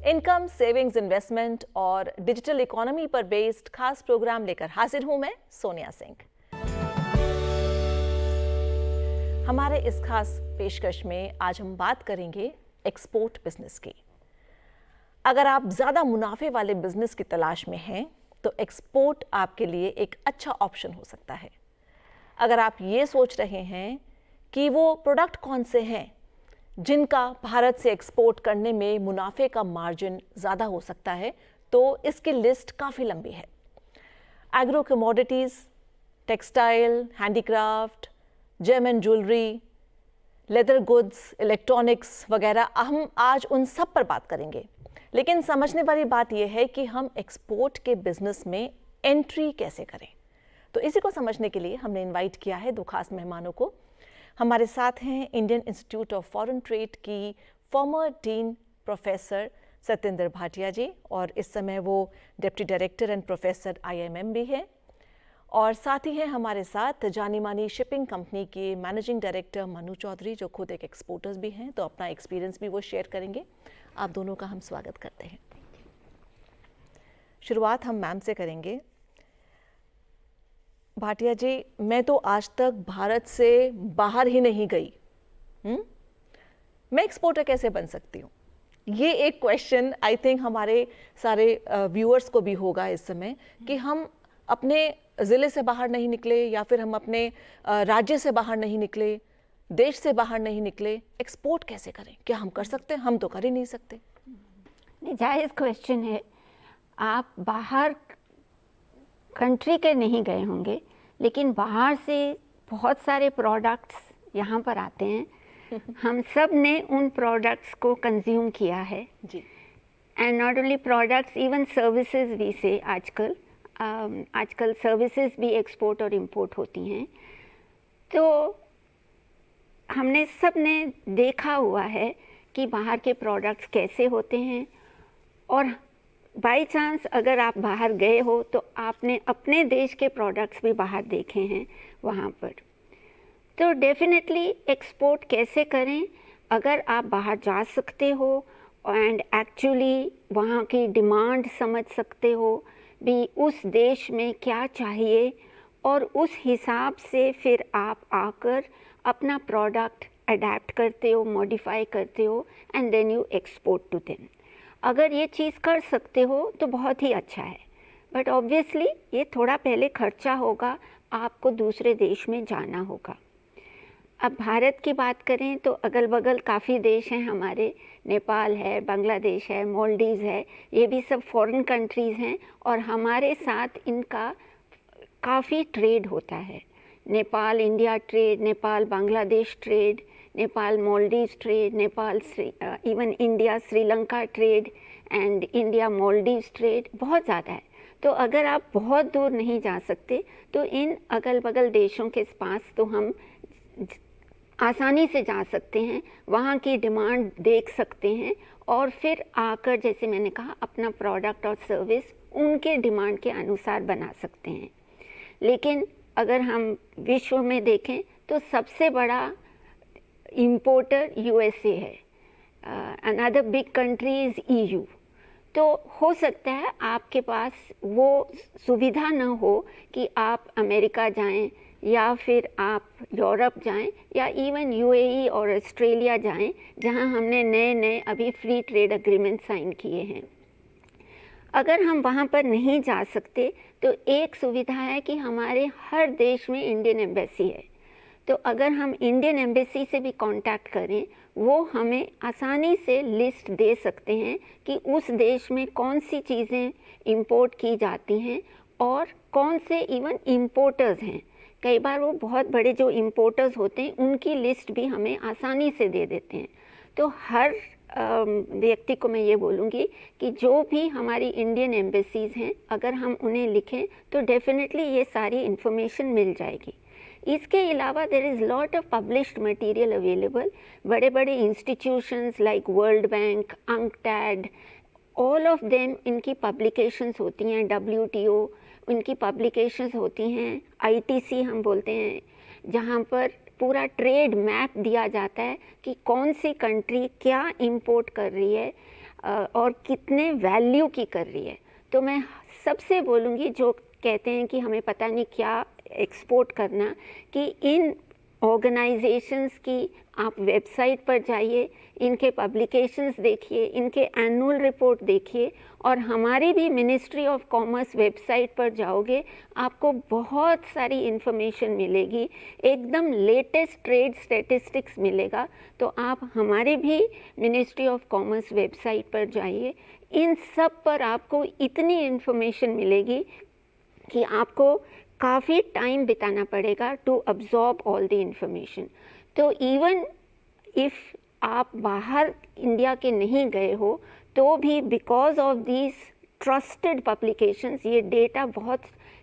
Income, savings, investment और digital economy पर based खास प्रोग्राम लेकर हाजिर हूं मैं, सोनिया सिंह। हमारे इस खास पेशकश में आज हम बात करेंगे एक्सपोर्ट बिजनेस की। अगर आप ज़्यादा मुनाफे वाले बिजनेस की तलाश में हैं तो एक्सपोर्ट आपके लिए एक अच्छा ऑप्शन हो सकता है। अगर आप ये सोच रहे हैं कि वो प्रोडक्ट कौन से हैं जिनका भारत से एक्सपोर्ट करने में मुनाफे का मार्जिन ज़्यादा हो सकता है, तो इसकी लिस्ट काफ़ी लंबी है। Agro commodities, textile, handicraft, gem and jewellery, leather goods, electronics वगैरह, हम आज उन सब पर बात करेंगे। लेकिन समझने वाली बात यह है कि हम एक्सपोर्ट के बिजनेस में एंट्री कैसे करें। तो इसी को समझने के लिए हमने इनवाइट किया है दो खास मेहमानों को। हमारे साथ हैं Indian institute of foreign trade की former dean professor Satyendra Bhatia ji, और इस समय वो deputy director and professor IIMM भी हैं। और साथ ही हैं हमारे साथ जानी मानी शिपिंग कंपनी के मैनेजिंग डायरेक्टर मनु चौधरी, जो खुद एक एक्सपोर्टर्स भी हैं, तो अपना एक्सपीरियंस भी वो शेयर करेंगे। आप दोनों का हम स्वागत करते हैं। शुरुआत हम मैम से करेंगे। भाटिया जी, मैं तो आज तक भारत से बाहर ही नहीं गई, मैं एक्सपोर्टर कैसे बन सकती हूँ? ये एक क्वेश्चन आई थिंक हमारे सारे व्यूअर्स को भी होगा इस समय, कि हम अपने ज़िले से बाहर नहीं निकले या फिर हम अपने राज्य से बाहर नहीं निकले, देश से बाहर नहीं निकले, एक्सपोर्ट कैसे करें? क्या हम कर सकते हैं? हम तो कर ही नहीं सकते। जायज़ क्वेश्चन है। आप बाहर कंट्री के नहीं गए होंगे, लेकिन बाहर से बहुत सारे प्रोडक्ट्स यहाँ पर आते हैं। हम सब ने उन प्रोडक्ट्स को कंज्यूम किया है जी। And not only products, even services भी से आजकल सर्विसेज भी एक्सपोर्ट और इंपोर्ट होती हैं। तो हमने सब ने देखा हुआ है कि बाहर के प्रोडक्ट्स कैसे होते हैं, और बाई चांस अगर आप बाहर गए हो तो आपने अपने देश के प्रोडक्ट्स भी बाहर देखे हैं वहाँ पर। तो डेफिनेटली एक्सपोर्ट कैसे करें? अगर आप बाहर जा सकते हो एंड एक्चुअली वहाँ की डिमांड समझ सकते हो भी, उस देश में क्या चाहिए, और उस हिसाब से फिर आप आकर अपना प्रोडक्ट अडेप्ट करते हो, मॉडिफाई करते हो, and then you export to them. अगर ये चीज़ कर सकते हो तो बहुत ही अच्छा है, बट ऑब्वियसली ये थोड़ा पहले खर्चा होगा, आपको दूसरे देश में जाना होगा। अब भारत की बात करें तो अगल बगल काफ़ी देश हैं हमारे, नेपाल है, बांग्लादेश है, मालदीव है, ये भी सब फॉरेन कंट्रीज़ हैं, और हमारे साथ इनका काफ़ी ट्रेड होता है। Nepal India trade, Nepal Bangladesh trade, Nepal Maldives trade, Nepal even India Sri Lanka trade and India Maldives trade बहुत ज़्यादा है। तो अगर आप बहुत दूर नहीं जा सकते तो इन अगल बगल देशों के पास तो हम आसानी से जा सकते हैं, वहाँ की डिमांड देख सकते हैं, और फिर आकर, जैसे मैंने कहा, अपना प्रोडक्ट और सर्विस उनके डिमांड के अनुसार बना सकते हैं। लेकिन अगर हम विश्व में देखें तो सबसे बड़ा इंपोर्टर USA है, another big country is EU। तो हो सकता है आपके पास वो सुविधा न हो कि आप अमेरिका जाएं, या फिर आप यूरोप जाएं, या इवन UAE और ऑस्ट्रेलिया जाएं, जहां हमने नए नए अभी फ्री ट्रेड एग्रीमेंट साइन किए हैं। अगर हम वहाँ पर नहीं जा सकते तो एक सुविधा है कि हमारे हर देश में इंडियन एम्बेसी है। तो अगर हम इंडियन एम्बेसी से भी कांटेक्ट करें, वो हमें आसानी से लिस्ट दे सकते हैं कि उस देश में कौन सी चीज़ें इंपोर्ट की जाती हैं और कौन से इवन इंपोर्टर्स हैं। कई बार वो बहुत बड़े जो इंपोर्टर्स होते हैं उनकी लिस्ट भी हमें आसानी से दे देते हैं। तो हर व्यक्ति को मैं ये बोलूँगी कि जो भी हमारी इंडियन एम्बेसीज़ हैं, अगर हम उन्हें लिखें तो डेफिनेटली ये सारी इन्फॉर्मेशन मिल जाएगी। इसके अलावा there is lot of published material available. बड़े बड़े institutions like World Bank, UNCTAD, all of them, इनकी पब्लिकेशंस होती हैं। WTO, इनकी पब्लिकेशंस होती हैं। ITC हम बोलते हैं, जहाँ पर पूरा ट्रेड मैप दिया जाता है कि कौन सी कंट्री क्या इंपोर्ट कर रही है और कितने वैल्यू की कर रही है। तो मैं सबसे बोलूँगी जो कहते हैं कि हमें पता नहीं क्या एक्सपोर्ट करना, कि इन ऑर्गेनाइजेशंस की आप वेबसाइट पर जाइए, इनके पब्लिकेशंस देखिए, इनके एनुअल रिपोर्ट देखिए, और हमारी भी मिनिस्ट्री ऑफ कॉमर्स वेबसाइट पर जाओगे आपको बहुत सारी इन्फॉर्मेशन मिलेगी, एकदम लेटेस्ट ट्रेड स्टैटिस्टिक्स मिलेगा। तो आप हमारे भी मिनिस्ट्री ऑफ कॉमर्स वेबसाइट पर जाइए, इन सब पर आपको इतनी इन्फॉर्मेशन मिलेगी कि आपको काफ़ी टाइम बिताना पड़ेगा to absorb all the information. तो इवन इफ़ आप बाहर इंडिया के नहीं गए हो तो भी because of these trusted publications, ये डेटा बहुत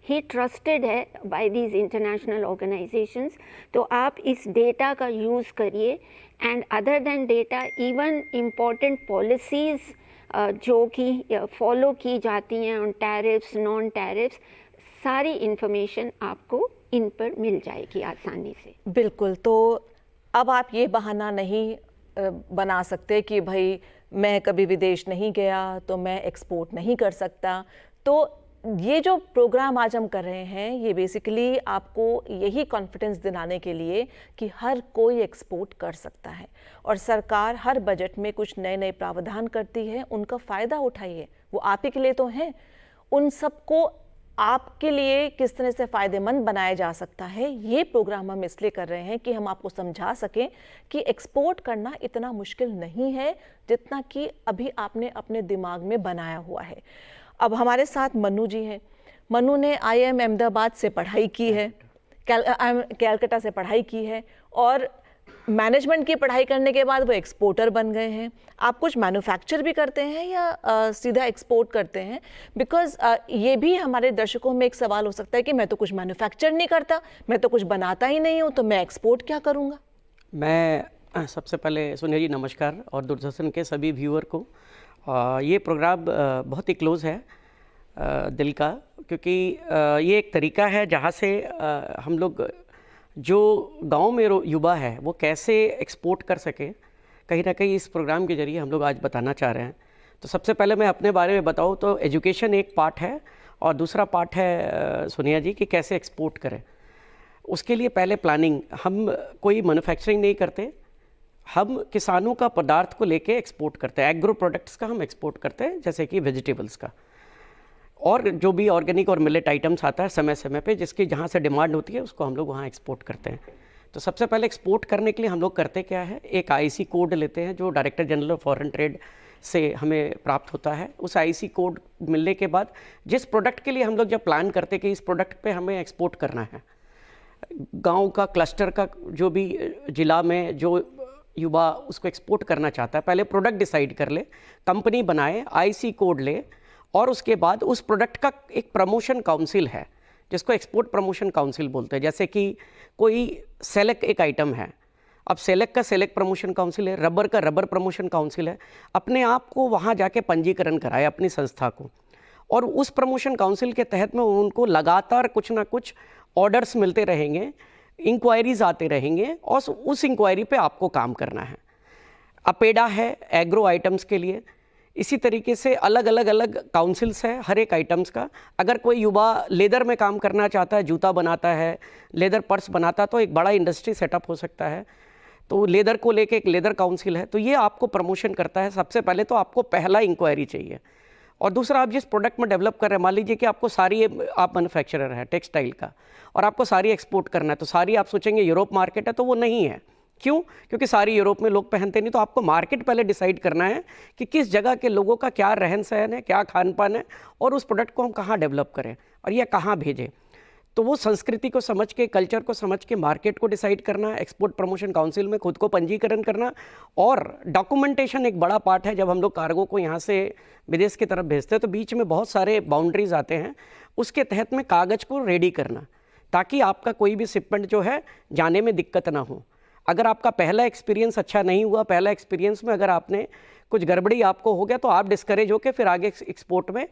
ही ट्रस्टेड है बाय दीज इंटरनेशनल ऑर्गेनाइजेशंस, तो आप इस डेटा का यूज़ करिए। And other than data, even important policies जो कि फॉलो की जाती हैं ऑन टैरिफ्स, नॉन टैरिफ्स, सारी इन्फॉर्मेशन आपको इन पर मिल जाएगी आसानी से। बिल्कुल। तो अब आप ये बहाना नहीं बना सकते कि भाई मैं कभी विदेश नहीं गया तो मैं एक्सपोर्ट नहीं कर सकता। तो ये जो प्रोग्राम आज हम कर रहे हैं ये बेसिकली आपको यही कॉन्फिडेंस दिलाने के लिए कि हर कोई एक्सपोर्ट कर सकता है, और सरकार हर बजट में कुछ नए नए प्रावधान करती है, उनका फ़ायदा उठाइए, वो आप ही के लिए तो हैं। उन सबको आपके लिए किस तरह से फ़ायदेमंद बनाया जा सकता है, ये प्रोग्राम हम इसलिए कर रहे हैं कि हम आपको समझा सकें कि एक्सपोर्ट करना इतना मुश्किल नहीं है जितना कि अभी आपने अपने दिमाग में बनाया हुआ है। अब हमारे साथ मनु जी हैं। मनु ने IIM अहमदाबाद से पढ़ाई की है, कैलकाटा से पढ़ाई की है, और मैनेजमेंट की पढ़ाई करने के बाद वो एक्सपोर्टर बन गए हैं। आप कुछ मैन्युफैक्चर भी करते हैं या सीधा एक्सपोर्ट करते हैं? बिकॉज ये भी हमारे दर्शकों में एक सवाल हो सकता है कि मैं तो कुछ मैन्युफैक्चर नहीं करता, मैं तो कुछ बनाता ही नहीं हूँ, तो मैं एक्सपोर्ट क्या करूँगा? मैं सबसे पहले सोनिया जी नमस्कार, और दूरदर्शन के सभी व्यूअर को। ये प्रोग्राम बहुत ही क्लोज़ है दिल का, क्योंकि ये एक तरीका है जहाँ से हम लोग जो गांव में युवा है वो कैसे एक्सपोर्ट कर सके, कहीं ना कहीं इस प्रोग्राम के जरिए हम लोग आज बताना चाह रहे हैं। तो सबसे पहले मैं अपने बारे में बताऊं तो एजुकेशन एक पार्ट है, और दूसरा पार्ट है सोनिया जी कि कैसे एक्सपोर्ट करें। उसके लिए पहले प्लानिंग, हम कोई मैन्युफैक्चरिंग नहीं करते, हम किसानों का पदार्थ को लेके एक्सपोर्ट करते हैं, एग्रो प्रोडक्ट्स का हम एक्सपोर्ट करते हैं, जैसे कि वेजिटेबल्स का, और जो भी ऑर्गेनिक और मिलेट आइटम्स आता है समय समय पे, जिसकी जहाँ से डिमांड होती है उसको हम लोग वहाँ एक्सपोर्ट करते हैं। तो सबसे पहले एक्सपोर्ट करने के लिए हम लोग करते क्या है, एक IC कोड लेते हैं जो director general of foreign trade से हमें प्राप्त होता है। उस IC कोड मिलने के बाद जिस प्रोडक्ट के लिए हम लोग जब प्लान करते कि इस प्रोडक्ट पे हमें एक्सपोर्ट करना है, गाँव का क्लस्टर का जो भी जिला में जो युवा उसको एक्सपोर्ट करना चाहता है, पहले प्रोडक्ट डिसाइड कर ले, कंपनी बनाए, IC कोड ले, और उसके बाद उस प्रोडक्ट का एक प्रमोशन काउंसिल है जिसको एक्सपोर्ट प्रमोशन काउंसिल बोलते हैं। जैसे कि कोई सेलेक्ट एक आइटम है, अब सेलेक्ट का सेलेक्ट प्रमोशन काउंसिल है, रबर का रबर प्रमोशन काउंसिल है, अपने आप को वहाँ जाके पंजीकरण कराए अपनी संस्था को, और उस प्रमोशन काउंसिल के तहत में उनको लगातार कुछ ना कुछ ऑर्डर्स मिलते रहेंगे, इंक्वायरीज आते रहेंगे, और उस इंक्वायरी पे आपको काम करना है। अपेडा है एग्रो आइटम्स के लिए, इसी तरीके से अलग अलग काउंसिल्स है हर एक आइटम्स का। अगर कोई युवा लेदर में काम करना चाहता है, जूता बनाता है, लेदर पर्स बनाता है, तो एक बड़ा इंडस्ट्री सेटअप हो सकता है, तो लेदर को लेके एक लेदर काउंसिल है, तो ये आपको प्रमोशन करता है। सबसे पहले तो आपको पहला इंक्वायरी चाहिए, और दूसरा आप जिस प्रोडक्ट में डेवलप कर रहे हैं, मान लीजिए कि आपको सारी, आप मैन्युफैक्चरर है टेक्सटाइल का और आपको सारी एक्सपोर्ट करना है, तो सारी आप सोचेंगे यूरोप मार्केट है, तो वो नहीं है। क्यों? क्योंकि सारी यूरोप में लोग पहनते नहीं। तो आपको मार्केट पहले डिसाइड करना है कि किस जगह के लोगों का क्या रहन सहन है, क्या खान पान है, और उस प्रोडक्ट को हम कहाँ डेवलप करें और यह कहाँ भेजें। तो वो संस्कृति को समझ के, कल्चर को समझ के मार्केट को डिसाइड करना, एक्सपोर्ट प्रमोशन काउंसिल में खुद को पंजीकरण करना, और डॉक्यूमेंटेशन एक बड़ा पार्ट है। जब हम लोग कार्गो को यहाँ से विदेश की तरफ भेजते हैं तो बीच में बहुत सारे बाउंड्रीज आते हैं, उसके तहत में कागज़ को रेडी करना, ताकि आपका कोई भी शिपमेंट जो है जाने में दिक्कत ना हो। अगर आपका पहला एक्सपीरियंस अच्छा नहीं हुआ, पहला एक्सपीरियंस में अगर आपने कुछ गड़बड़ी आपको हो गया, तो आप डिस्करेज होकर फिर आगे एक्सपोर्ट में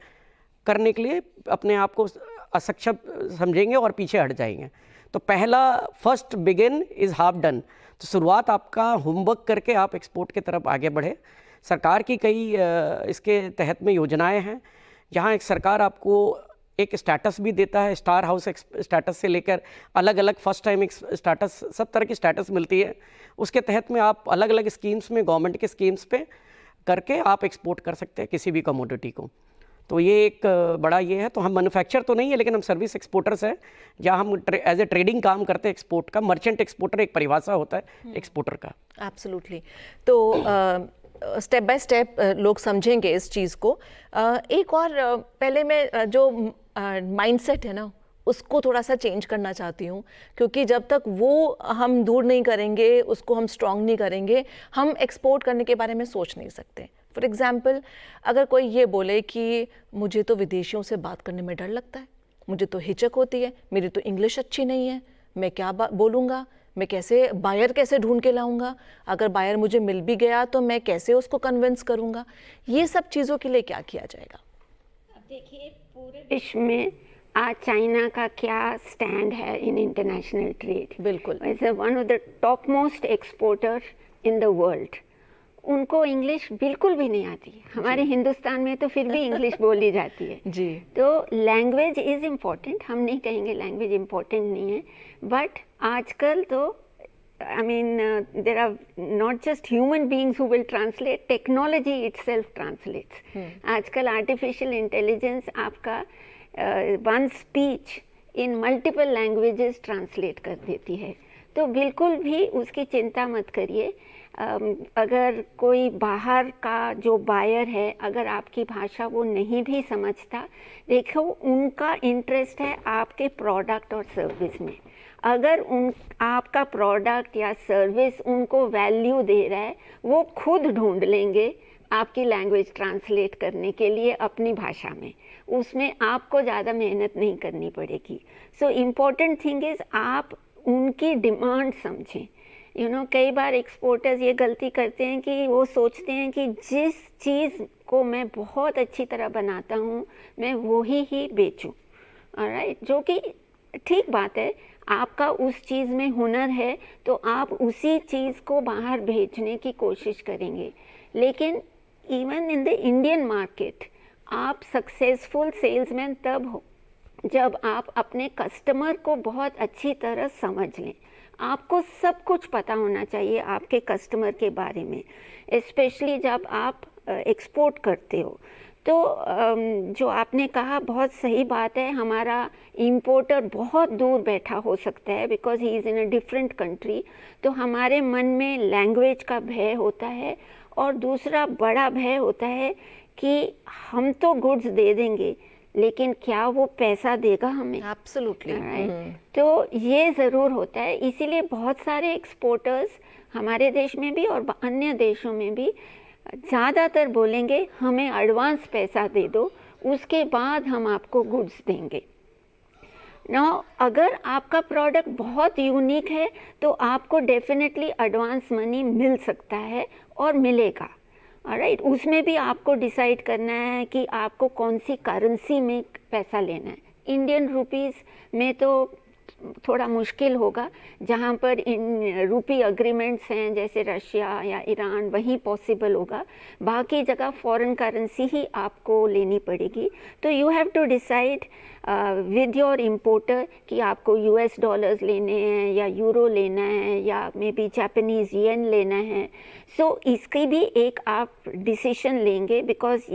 करने के लिए अपने आप को असक्षम समझेंगे और पीछे हट जाएंगे। तो पहला first begin is half done. तो शुरुआत आपका होमवर्क करके आप एक्सपोर्ट की तरफ आगे बढ़े। सरकार की कई इसके तहत में योजनाएं हैं, जहां एक सरकार आपको एक स्टेटस भी देता है, स्टार हाउस स्टेटस से लेकर अलग अलग फर्स्ट टाइम स्टेटस, सब तरह की स्टेटस मिलती है। उसके तहत में आप अलग अलग स्कीम्स में, गवर्नमेंट के स्कीम्स पे करके आप एक्सपोर्ट कर सकते हैं किसी भी कमोडिटी को। तो ये एक बड़ा ये है। तो हम मैन्युफैक्चर तो नहीं है, लेकिन हम सर्विस एक्सपोर्टर्स हैं, जहाँ हम एज ए ट्रेडिंग काम करते हैं एक्सपोर्ट का। मर्चेंट एक्सपोर्टर एक परिभाषा होता है एक्सपोर्टर का। एब्सोल्युटली। तो स्टेप बाय स्टेप लोग समझेंगे इस चीज़ को। एक और पहले मैं जो माइंडसेट है ना, उसको थोड़ा सा चेंज करना चाहती हूँ, क्योंकि जब तक वो हम दूर नहीं करेंगे, उसको हम स्ट्रॉन्ग नहीं करेंगे, हम एक्सपोर्ट करने के बारे में सोच नहीं सकते। फॉर एग्ज़ाम्पल, अगर कोई ये बोले कि मुझे तो विदेशियों से बात करने में डर लगता है, मुझे तो हिचक होती है, मेरी तो इंग्लिश अच्छी नहीं है, मैं क्या बोलूँगा, मैं कैसे बायर कैसे ढूंढ के लाऊंगा, अगर बायर मुझे मिल भी गया तो मैं कैसे उसको कन्विंस करूँगा, ये सब चीज़ों के लिए क्या किया जाएगा? अब देखिए, पूरे विश्व में आज चाइना का क्या स्टैंड है इन इंटरनेशनल ट्रेड। बिल्कुल, is one of the top most exporter in the world. उनको इंग्लिश बिल्कुल भी नहीं आती। हमारे हिंदुस्तान में तो फिर भी इंग्लिश बोली जाती है जी। तो लैंग्वेज इज़ इम्पॉर्टेंट, हम नहीं कहेंगे लैंग्वेज इम्पॉर्टेंट नहीं है, बट आजकल तो I mean, there are not just human beings who will translate, technology itself translates. आजकल artificial intelligence आपका one speech in multiple languages translate कर देती है। तो बिल्कुल भी उसकी चिंता मत करिए। अगर कोई बाहर का जो बायर है, अगर आपकी भाषा वो नहीं भी समझता, देखो उनका इंटरेस्ट है आपके प्रोडक्ट और सर्विस में। अगर आपका प्रोडक्ट या सर्विस उनको वैल्यू दे रहा है, वो खुद ढूंढ लेंगे आपकी लैंग्वेज ट्रांसलेट करने के लिए अपनी भाषा में। उसमें आपको ज़्यादा मेहनत नहीं करनी पड़ेगी। सो इम्पॉर्टेंट थिंग इज़ आप उनकी डिमांड समझें। कई बार एक्सपोर्टर्स ये गलती करते हैं कि वो सोचते हैं कि जिस चीज़ को मैं बहुत अच्छी तरह बनाता हूँ मैं वही ही बेचूँ, ऑलराइट, जो कि ठीक बात है। आपका उस चीज़ में हुनर है तो आप उसी चीज़ को बाहर भेजने की कोशिश करेंगे, लेकिन even in the Indian market आप सक्सेसफुल सेल्समैन तब हो जब आप अपने कस्टमर को बहुत अच्छी तरह समझ लें। आपको सब कुछ पता होना चाहिए आपके कस्टमर के बारे में, स्पेशली जब आप एक्सपोर्ट करते हो। तो जो आपने कहा बहुत सही बात है। हमारा इंपोर्टर बहुत दूर बैठा हो सकता है because he is in a different country, तो हमारे मन में लैंग्वेज का भय होता है, और दूसरा बड़ा भय होता है कि हम तो गुड्स दे देंगे लेकिन क्या वो पैसा देगा हमें। एब्सोल्युटली, तो ये ज़रूर होता है। इसीलिए बहुत सारे एक्सपोर्टर्स हमारे देश में भी और अन्य देशों में भी ज़्यादातर बोलेंगे हमें एडवांस पैसा दे दो, उसके बाद हम आपको गुड्स देंगे। नाउ अगर आपका प्रोडक्ट बहुत यूनिक है तो आपको डेफिनेटली एडवांस मनी मिल सकता है और मिलेगा, ऑलराइट। उसमें भी आपको डिसाइड करना है कि आपको कौन सी करेंसी में पैसा लेना है। इंडियन रुपीस में तो थोड़ा मुश्किल होगा, जहाँ पर इन रूपी अग्रीमेंट्स हैं जैसे रशिया या ईरान, वहीं पॉसिबल होगा। बाकी जगह फॉरेन करेंसी ही आपको लेनी पड़ेगी। तो you have to decide with your importer कि आपको यूएस डॉलर्स लेने हैं या यूरो लेना है या मे बी जापानीज़ येन लेना है। सो इसकी भी एक आप डिसीजन लेंगे, बिकॉज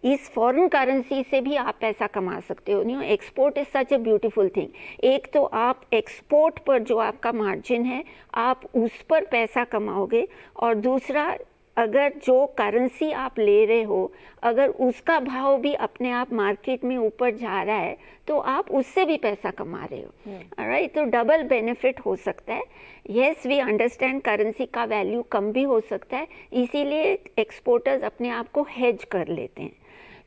इस फॉरेन करेंसी से भी आप पैसा कमा सकते हो। Export is such a beautiful thing. एक तो आप एक्सपोर्ट पर जो आपका मार्जिन है आप उस पर पैसा कमाओगे, और दूसरा अगर जो करेंसी आप ले रहे हो अगर उसका भाव भी अपने आप मार्केट में ऊपर जा रहा है तो आप उससे भी पैसा कमा रहे हो, ऑलराइट। तो डबल बेनिफिट हो सकता है। येस, वी अंडरस्टैंड करेंसी का वैल्यू कम भी हो सकता है, इसीलिए एक्सपोर्टर्स अपने आप को हेज कर लेते हैं।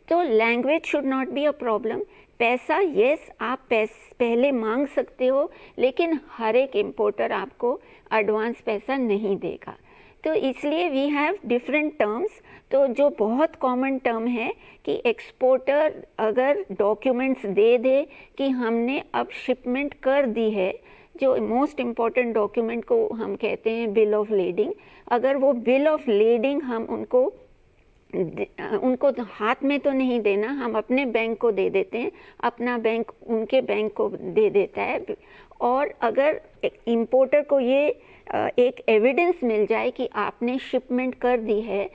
तो language should not be a problem. पैसा येस आप पहले मांग सकते हो, लेकिन हर एक इम्पोर्टर आपको एडवांस पैसा नहीं देगा। तो इसलिए वी हैव डिफरेंट टर्म्स। तो जो बहुत कॉमन टर्म है कि एक्सपोर्टर अगर डॉक्यूमेंट्स दे दे कि हमने अब शिपमेंट कर दी है, जो मोस्ट इम्पॉर्टेंट डॉक्यूमेंट को हम कहते हैं बिल ऑफ लेडिंग, अगर वो बिल ऑफ लेडिंग हम उनको हाथ में तो नहीं देना, हम अपने बैंक को दे देते हैं, अपना बैंक उनके बैंक को दे देता है। और अगर इंपोर्टर को ये एक एविडेंस मिल जाए कि आपने शिपमेंट कर दी है,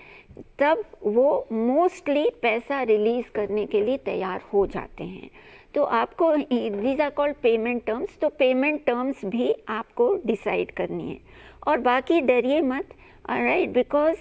तब वो मोस्टली पैसा रिलीज़ करने के लिए तैयार हो जाते हैं। तो आपको these are called payment terms. तो पेमेंट टर्म्स भी आपको डिसाइड करनी है। और बाकी डरिए मत, राइट, बिकॉज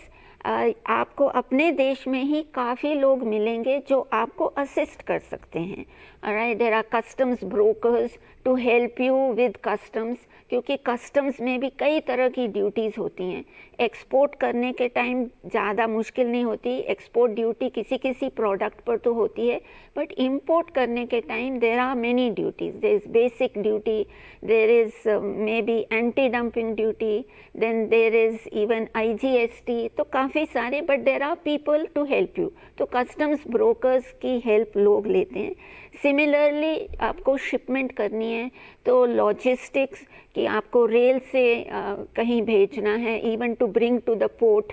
आपको अपने देश में ही काफ़ी लोग मिलेंगे जो आपको असिस्ट कर सकते हैं, right. There are customs brokers to help you with customs, क्योंकि कस्टम्स में भी कई तरह की ड्यूटीज़ होती हैं। एक्सपोर्ट करने के टाइम ज़्यादा मुश्किल नहीं होती, एक्सपोर्ट ड्यूटी किसी किसी प्रोडक्ट पर तो होती है, बट इंपोर्ट करने के time there are many duties. There is basic duty, there is may be anti dumping duty, then there is even IGST, तो काफ़ी सारे, but there are people to help you. तो कस्टम्स ब्रोकर्स की help लोग लेते हैं। Similarly आपको shipment करनी है तो लॉजिस्टिक्स, कि आपको रेल से कहीं भेजना है, even to bring to the port,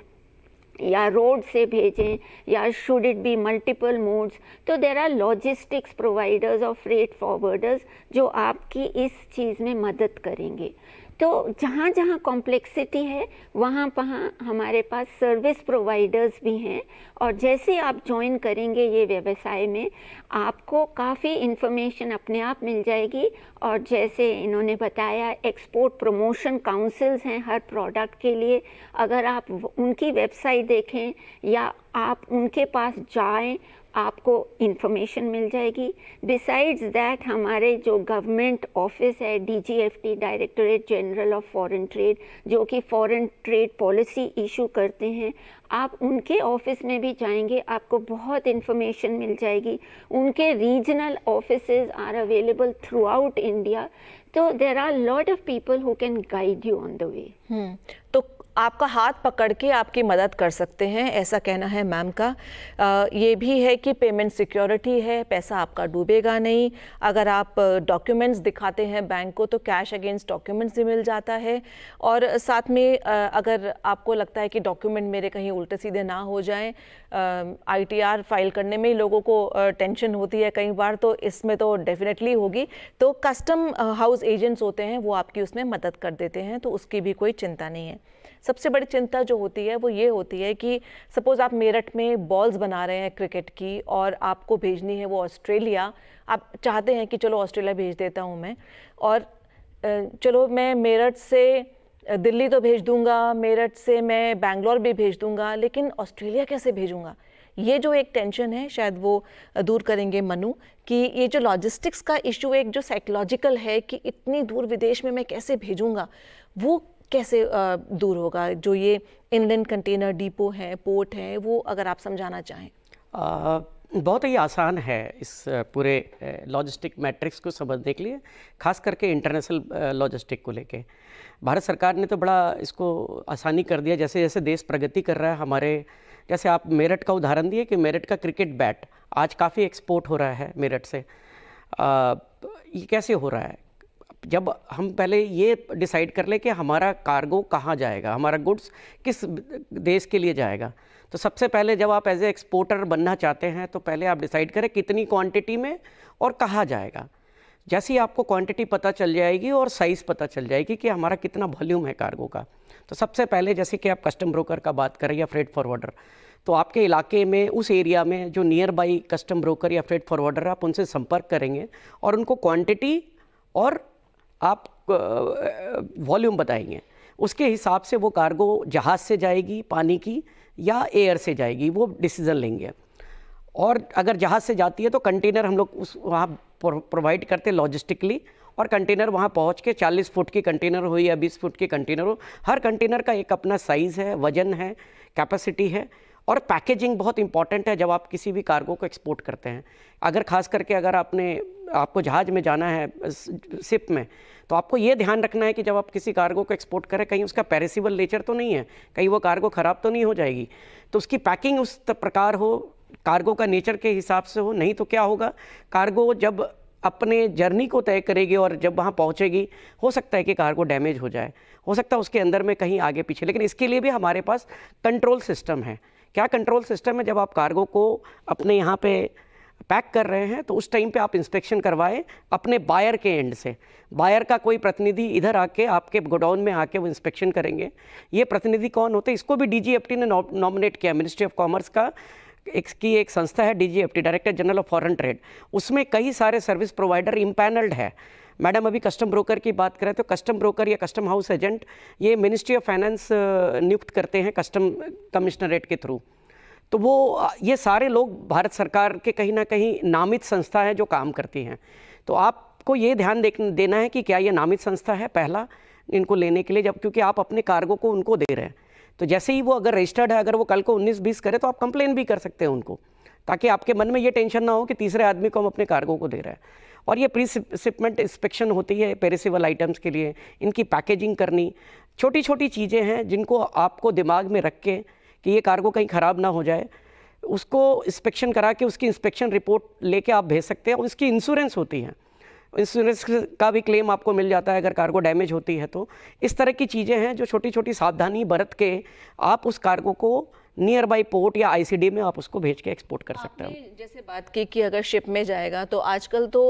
या रोड से भेजें, या should it be multiple modes, तो देर आर लॉजिस्टिक्स प्रोवाइडर्स और फ्रेट फॉरवर्डर्स जो आपकी इस चीज़ में मदद करेंगे। तो जहाँ जहाँ कॉम्प्लेक्सिटी है वहाँ हमारे पास सर्विस प्रोवाइडर्स भी हैं। और जैसे आप ज्वाइन करेंगे ये व्यवसाय में, आपको काफ़ी इन्फॉर्मेशन अपने आप मिल जाएगी। और जैसे इन्होंने बताया, एक्सपोर्ट प्रमोशन काउंसिल्स हैं हर प्रोडक्ट के लिए। अगर आप उनकी वेबसाइट देखें या आप उनके पास जाएं, आपको इन्फॉर्मेशन मिल जाएगी। बिसाइड्स दैट हमारे जो गवर्नमेंट ऑफिस है, DGFT, directorate general of foreign trade, जो कि फॉरेन ट्रेड पॉलिसी इशू करते हैं, आप उनके ऑफिस में भी जाएंगे, आपको बहुत इन्फॉर्मेशन मिल जाएगी। उनके regional offices are available throughout India. तो there are lot of people who can guide you on the way. तो आपका हाथ पकड़ के आपकी मदद कर सकते हैं, ऐसा कहना है मैम का। ये भी है कि पेमेंट सिक्योरिटी है, पैसा आपका डूबेगा नहीं। अगर आप डॉक्यूमेंट्स दिखाते हैं बैंक को तो कैश अगेंस्ट डॉक्यूमेंट्स भी मिल जाता है। और साथ में अगर आपको लगता है कि डॉक्यूमेंट मेरे कहीं उल्टे सीधे ना हो जाएं, ITR फाइल करने में ही लोगों को टेंशन होती है कई बार, तो इसमें तो डेफिनेटली होगी। तो कस्टम हाउस एजेंट्स होते हैं, वो आपकी उसमें मदद कर देते हैं, तो उसकी भी कोई चिंता नहीं है। सबसे बड़ी चिंता जो होती है वो ये होती है कि सपोज़ आप मेरठ में बॉल्स बना रहे हैं क्रिकेट की और आपको भेजनी है वो ऑस्ट्रेलिया। आप चाहते हैं कि चलो ऑस्ट्रेलिया भेज देता हूँ मैं, और चलो मैं मेरठ से दिल्ली तो भेज दूंगा, मेरठ से मैं बैंगलोर भी भेज दूंगा, लेकिन ऑस्ट्रेलिया कैसे भेजूंगा? ये जो एक टेंशन है शायद वो दूर करेंगे मनु, कि ये जो लॉजिस्टिक्स का इशू एक जो साइकोलॉजिकल है कि इतनी दूर विदेश में मैं कैसे भेजूंगा, वो कैसे दूर होगा? जो ये इनलैंड कंटेनर डिपो हैं, पोर्ट हैं, वो अगर आप समझाना चाहें। बहुत ही आसान है इस पूरे लॉजिस्टिक मैट्रिक्स को समझने के लिए, खास करके इंटरनेशनल लॉजिस्टिक को लेके। भारत सरकार ने तो बड़ा इसको आसानी कर दिया। जैसे जैसे देश प्रगति कर रहा है, हमारे जैसे आप मेरठ का उदाहरण दिए कि मेरठ का क्रिकेट बैट आज काफ़ी एक्सपोर्ट हो रहा है मेरठ से। ये कैसे हो रहा है? जब हम पहले ये डिसाइड कर ले कि हमारा कार्गो कहाँ जाएगा, हमारा गुड्स किस देश के लिए जाएगा, तो सबसे पहले जब आप एज ए एक्सपोर्टर बनना चाहते हैं तो पहले आप डिसाइड करें कितनी क्वांटिटी में और कहाँ जाएगा। जैसे ही आपको क्वांटिटी पता चल जाएगी और साइज़ पता चल जाएगी कि हमारा कितना वॉल्यूम है कार्गो का, तो सबसे पहले जैसे कि आप कस्टम ब्रोकर का बात करें या फ्रेट फॉरवर्डर, तो आपके इलाके में उस एरिया में जो नियर बाई कस्टम ब्रोकर या फ्रेट फॉरवर्डर, आप उनसे संपर्क करेंगे और उनको क्वांटिटी और आप वॉल्यूम बताएंगे। उसके हिसाब से वो कार्गो जहाज़ से जाएगी, पानी की या एयर से जाएगी, वो डिसीज़न लेंगे। और अगर जहाज़ से जाती है तो कंटेनर हम लोग उस वहाँ प्रोवाइड करते लॉजिस्टिकली, और कंटेनर वहाँ पहुँच के 40 फुट की कंटेनर हो या 20 फुट की कंटेनर हो, हर कंटेनर का एक अपना साइज़ है, वज़न है, कैपेसिटी है, और पैकेजिंग बहुत इंपॉर्टेंट है जब आप किसी भी कार्गो को एक्सपोर्ट करते हैं। अगर खास करके अगर आपको जहाज़ में जाना है, शिप में, तो आपको ये ध्यान रखना है कि जब आप किसी कार्गो को एक्सपोर्ट करें कहीं उसका पेरिसेबल नेचर तो नहीं है, कहीं वो कार्गो ख़राब तो नहीं हो जाएगी। तो उसकी पैकिंग उस प्रकार हो, कार्गो का नेचर के हिसाब से हो, नहीं तो क्या होगा, कार्गो जब अपने जर्नी को तय करेगी और जब वहाँ पहुँचेगी हो सकता है कि कार्गो डैमेज हो जाए, हो सकता है उसके अंदर में कहीं आगे पीछे। लेकिन इसके लिए भी हमारे पास कंट्रोल सिस्टम है। क्या कंट्रोल सिस्टम है? जब आप कार्गो को अपने यहाँ पे पैक कर रहे हैं तो उस टाइम पे आप इंस्पेक्शन करवाएं अपने बायर के एंड से। बायर का कोई प्रतिनिधि इधर आके आपके गोडाउन में आके वो इंस्पेक्शन करेंगे। ये प्रतिनिधि कौन होते हैं? इसको भी DGFT ने नॉमिनेट किया। मिनिस्ट्री ऑफ कॉमर्स का एक संस्था है DGFT, director general of foreign trade. उसमें कई सारे सर्विस प्रोवाइडर इम्पैनल्ड है। मैडम अभी कस्टम ब्रोकर की बात करें तो कस्टम ब्रोकर या कस्टम हाउस एजेंट ये मिनिस्ट्री ऑफ फाइनेंस नियुक्त करते हैं कस्टम कमिश्नरेट के थ्रू। तो वो ये सारे लोग भारत सरकार के कहीं ना कहीं नामित संस्था है जो काम करती हैं। तो आपको ये ध्यान देना है कि क्या ये नामित संस्था है पहला इनको लेने के लिए, जब क्योंकि आप अपने कार्गो को उनको दे रहे हैं। तो जैसे ही वो अगर रजिस्टर्ड है, अगर वो कल को 19-20 करे तो आप कंप्लेन भी कर सकते हैं उनको, ताकि आपके मन में ये टेंशन ना हो कि तीसरे आदमी को हम अपने कार्गो को दे रहे हैं। और ये प्री शिपमेंट इंस्पेक्शन होती है पेरिसेबल आइटम्स के लिए, इनकी पैकेजिंग करनी, छोटी छोटी चीज़ें हैं जिनको आपको दिमाग में रख के कि ये कार्गो कहीं ख़राब ना हो जाए, उसको इंस्पेक्शन करा के उसकी इंस्पेक्शन रिपोर्ट लेके आप भेज सकते हैं। और उसकी इंश्योरेंस होती है, इंश्योरेंस का भी क्लेम आपको मिल जाता है अगर कार्गो डैमेज होती है तो। इस तरह की चीज़ें हैं जो छोटी छोटी सावधानी बरत के आप उस कार्गो को नियर बाई पोर्ट या ICD में आप उसको भेज के एक्सपोर्ट कर सकते हैं। जैसे बात की कि अगर शिप में जाएगा तो आजकल तो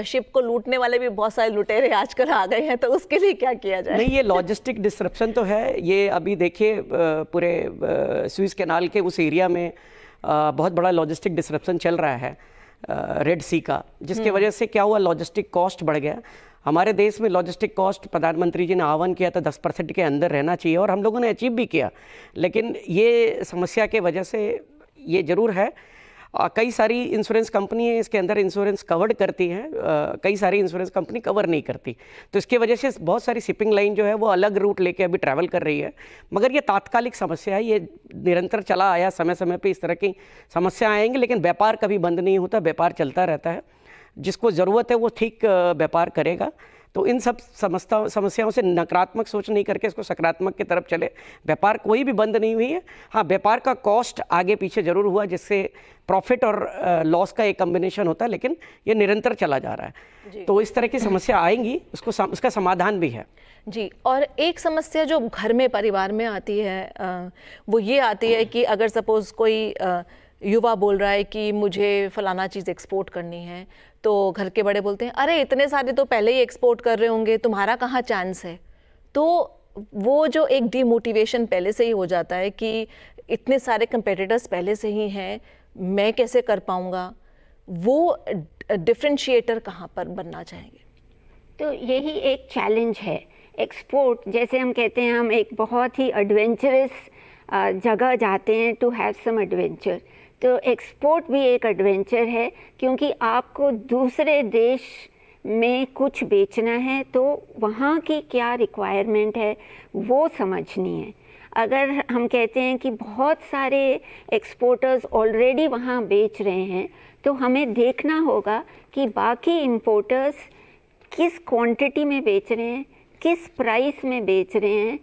शिप को लूटने वाले भी बहुत सारे लुटेरे आजकल आ गए हैं, तो उसके लिए क्या किया जाए? नहीं, ये लॉजिस्टिक डिसरप्शन तो है। ये अभी देखिए पूरे स्विस कैनाल के उस एरिया में बहुत बड़ा लॉजिस्टिक डिसरप्शन चल रहा है रेड सी का, जिसके वजह से क्या हुआ, लॉजिस्टिक कॉस्ट बढ़ गया। हमारे देश में लॉजिस्टिक कॉस्ट प्रधानमंत्री जी ने आह्वान किया था 10% के अंदर रहना चाहिए और हम लोगों ने अचीव भी किया। लेकिन ये समस्या के वजह से ये ज़रूर है, कई सारी इंश्योरेंस कंपनी है इसके अंदर इंश्योरेंस कवर्ड करती हैं, कई सारी इंश्योरेंस कंपनी कवर नहीं करती। तो इसके वजह से बहुत सारी शिपिंग लाइन जो है वो अलग रूट लेके अभी ट्रैवल कर रही है। मगर ये तात्कालिक समस्या है, ये निरंतर चला आया, समय समय पे इस तरह की समस्या आएंगी, लेकिन व्यापार कभी बंद नहीं होता, व्यापार चलता रहता है। जिसको ज़रूरत है वो ठीक व्यापार करेगा। तो इन सब समस्याओं से नकारात्मक सोच नहीं करके इसको सकारात्मक की तरफ चले। व्यापार कोई भी बंद नहीं हुई है। हाँ, व्यापार का कॉस्ट आगे पीछे ज़रूर हुआ, जिससे प्रॉफिट और लॉस का एक कम्बिनेशन होता है, लेकिन ये निरंतर चला जा रहा है। तो इस तरह की समस्या आएंगी, उसका समाधान भी है जी। और एक समस्या जो घर में परिवार में आती है वो ये आती है कि अगर सपोज़ कोई युवा बोल रहा है कि मुझे फ़लाना चीज़ एक्सपोर्ट करनी है, तो घर के बड़े बोलते हैं अरे इतने सारे तो पहले ही एक्सपोर्ट कर रहे होंगे, तुम्हारा कहाँ चांस है। तो वो जो एक डीमोटिवेशन पहले से ही हो जाता है कि इतने सारे कंपेटिटर्स पहले से ही हैं, मैं कैसे कर पाऊँगा, वो डिफरेंशिएटर कहाँ पर बनना चाहेंगे? तो यही एक चैलेंज है। एक्सपोर्ट जैसे हम कहते हैं, हम एक बहुत ही एडवेंचरस जगह जाते हैं टू हैव सम एडवेंचर। तो एक्सपोर्ट भी एक एडवेंचर है, क्योंकि आपको दूसरे देश में कुछ बेचना है तो वहाँ की क्या रिक्वायरमेंट है वो समझनी है। अगर हम कहते हैं कि बहुत सारे एक्सपोर्टर्स ऑलरेडी वहाँ बेच रहे हैं, तो हमें देखना होगा कि बाकी इंपोर्टर्स किस क्वांटिटी में बेच रहे हैं, किस प्राइस में बेच रहे हैं।